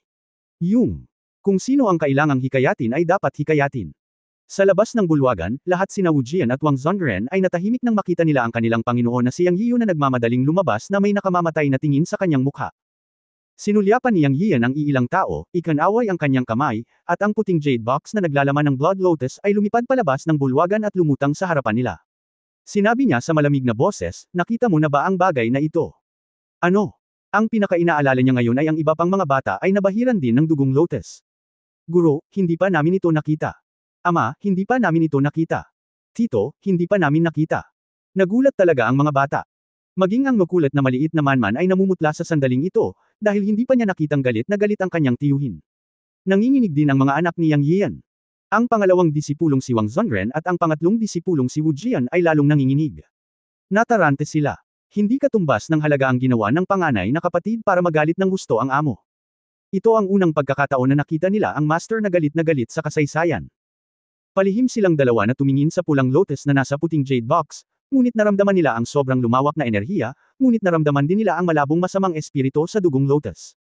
Speaker 1: Kung sino ang kailangang hikayatin ay dapat hikayatin. Sa labas ng bulwagan, lahat sina Wu Jian at Wang Zhongren ay natahimik nang makita nila ang kanilang Panginoon na si Yang Yiu na nagmamadaling lumabas na may nakamamatay na tingin sa kanyang mukha. Sinulyapan ni Yang Yian ang iilang tao, ikanaway ang kanyang kamay, at ang puting jade box na naglalaman ng Blood Lotus ay lumipad palabas ng bulwagan at lumutang sa harapan nila. Sinabi niya sa malamig na boses, "Nakita mo na ba ang bagay na ito?" Ano? Ang pinaka-inaalala niya ngayon ay ang iba pang mga bata ay nabahiran din ng dugong lotus. "Guro, hindi pa namin ito nakita." "Ama, hindi pa namin ito nakita." "Tito, hindi pa namin nakita." Nagulat talaga ang mga bata. Maging ang makulat na maliit na manman ay namumutla sa sandaling ito, dahil hindi pa niya nakitang galit na galit ang kanyang tiyuhin. Nanginginig din ang mga anak ni Yang Yian. Ang pangalawang disipulong si Wang Zhongren at ang pangatlong disipulong si Wu Jian ay lalong nanginginig. Natarante sila. Hindi katumbas ng halaga ang ginawa ng panganay na kapatid para magalit ng husto ang amo. Ito ang unang pagkakataon na nakita nila ang master na galit sa kasaysayan. Palihim silang dalawa na tumingin sa pulang lotus na nasa puting jade box, ngunit naramdaman nila ang sobrang lumawak na enerhiya, ngunit naramdaman din nila ang malabong masamang espiritu sa dugong lotus.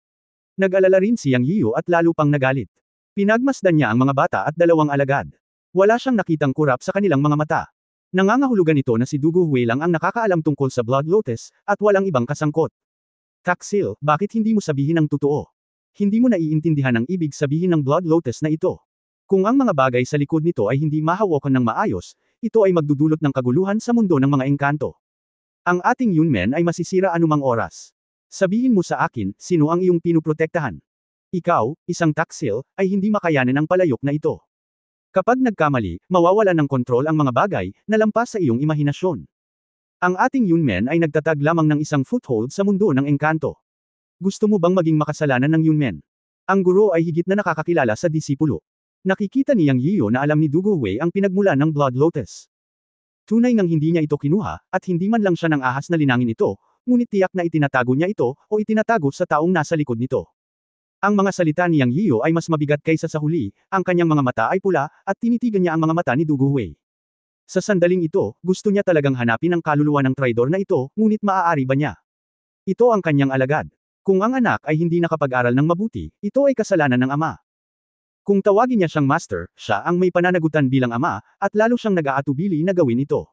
Speaker 1: Nag-alala rin si Yang Yiu at lalo pang nagalit. Pinagmasdan niya ang mga bata at dalawang alagad. Wala siyang nakitang kurap sa kanilang mga mata. Nangangahulugan ito na si Du Guhui lang ang nakakaalam tungkol sa Blood Lotus, at walang ibang kasangkot. "Taksil, bakit hindi mo sabihin ang totoo? Hindi mo naiintindihan ang ibig sabihin ng Blood Lotus na ito. Kung ang mga bagay sa likod nito ay hindi mahawakan ng maayos, ito ay magdudulot ng kaguluhan sa mundo ng mga engkanto. Ang ating Yunmen ay masisira anumang oras. Sabihin mo sa akin, sino ang iyong pinuprotektahan? Ikaw, isang taksil, ay hindi makayanan ang palayok na ito. Kapag nagkamali, mawawalan ng kontrol ang mga bagay, na lampas sa iyong imahinasyon. Ang ating Yunmen ay nagtatag lamang ng isang foothold sa mundo ng engkanto. Gusto mo bang maging makasalanan ng Yunmen? Ang guro ay higit na nakakakilala sa disipulo. Nakikita ni Yang Yiu na alam ni Du Guhui ang pinagmulan ng Blood Lotus. Tunay ngang hindi niya ito kinuha, at hindi man lang siya ng ahas na linangin ito, ngunit tiyak na itinatago niya ito, o itinatago sa taong nasa likod nito. Ang mga salita ni Yang Yiyo ay mas mabigat kaysa sa huli, ang kanyang mga mata ay pula, at tinitigan niya ang mga mata ni Du Guhui. Sa sandaling ito, gusto niya talagang hanapin ang kaluluwa ng traidor na ito, ngunit maaari ba niya? Ito ang kanyang alagad. Kung ang anak ay hindi nakapag-aral ng mabuti, ito ay kasalanan ng ama. Kung tawagin niya siyang master, siya ang may pananagutan bilang ama, at lalo siyang nag-aatubili na gawin ito.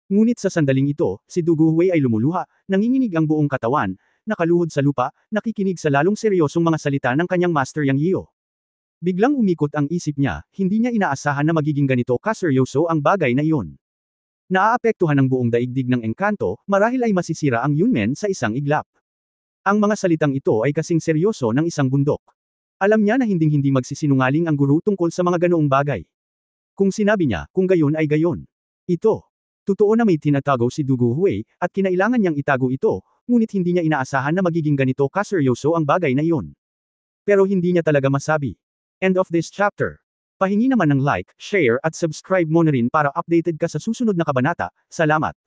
Speaker 1: Ngunit sa sandaling ito, si Du Guhui ay lumuluha, nanginginig ang buong katawan, nakaluhod sa lupa, nakikinig sa lalong seryosong mga salita ng kanyang master Yang Yiyo. Biglang umikot ang isip niya, hindi niya inaasahan na magiging ganito kaseryoso ang bagay na iyon. Naaapektuhan ang buong daigdig ng engkanto, marahil ay masisira ang Yunmen sa isang iglap. Ang mga salitang ito ay kasing seryoso ng isang bundok. Alam niya na hinding-hindi magsisinungaling ang guru tungkol sa mga ganoong bagay. Kung sinabi niya, kung gayon ay gayon. Ito. Totoo na may tinatago si Du Guhui, at kinailangan niyang itago ito, ngunit hindi niya inaasahan na magiging ganito kaseryoso ang bagay na iyon. Pero hindi niya talaga masabi. End of this chapter. Pahingi naman ng like, share at subscribe mo na rin para updated ka sa susunod na kabanata. Salamat.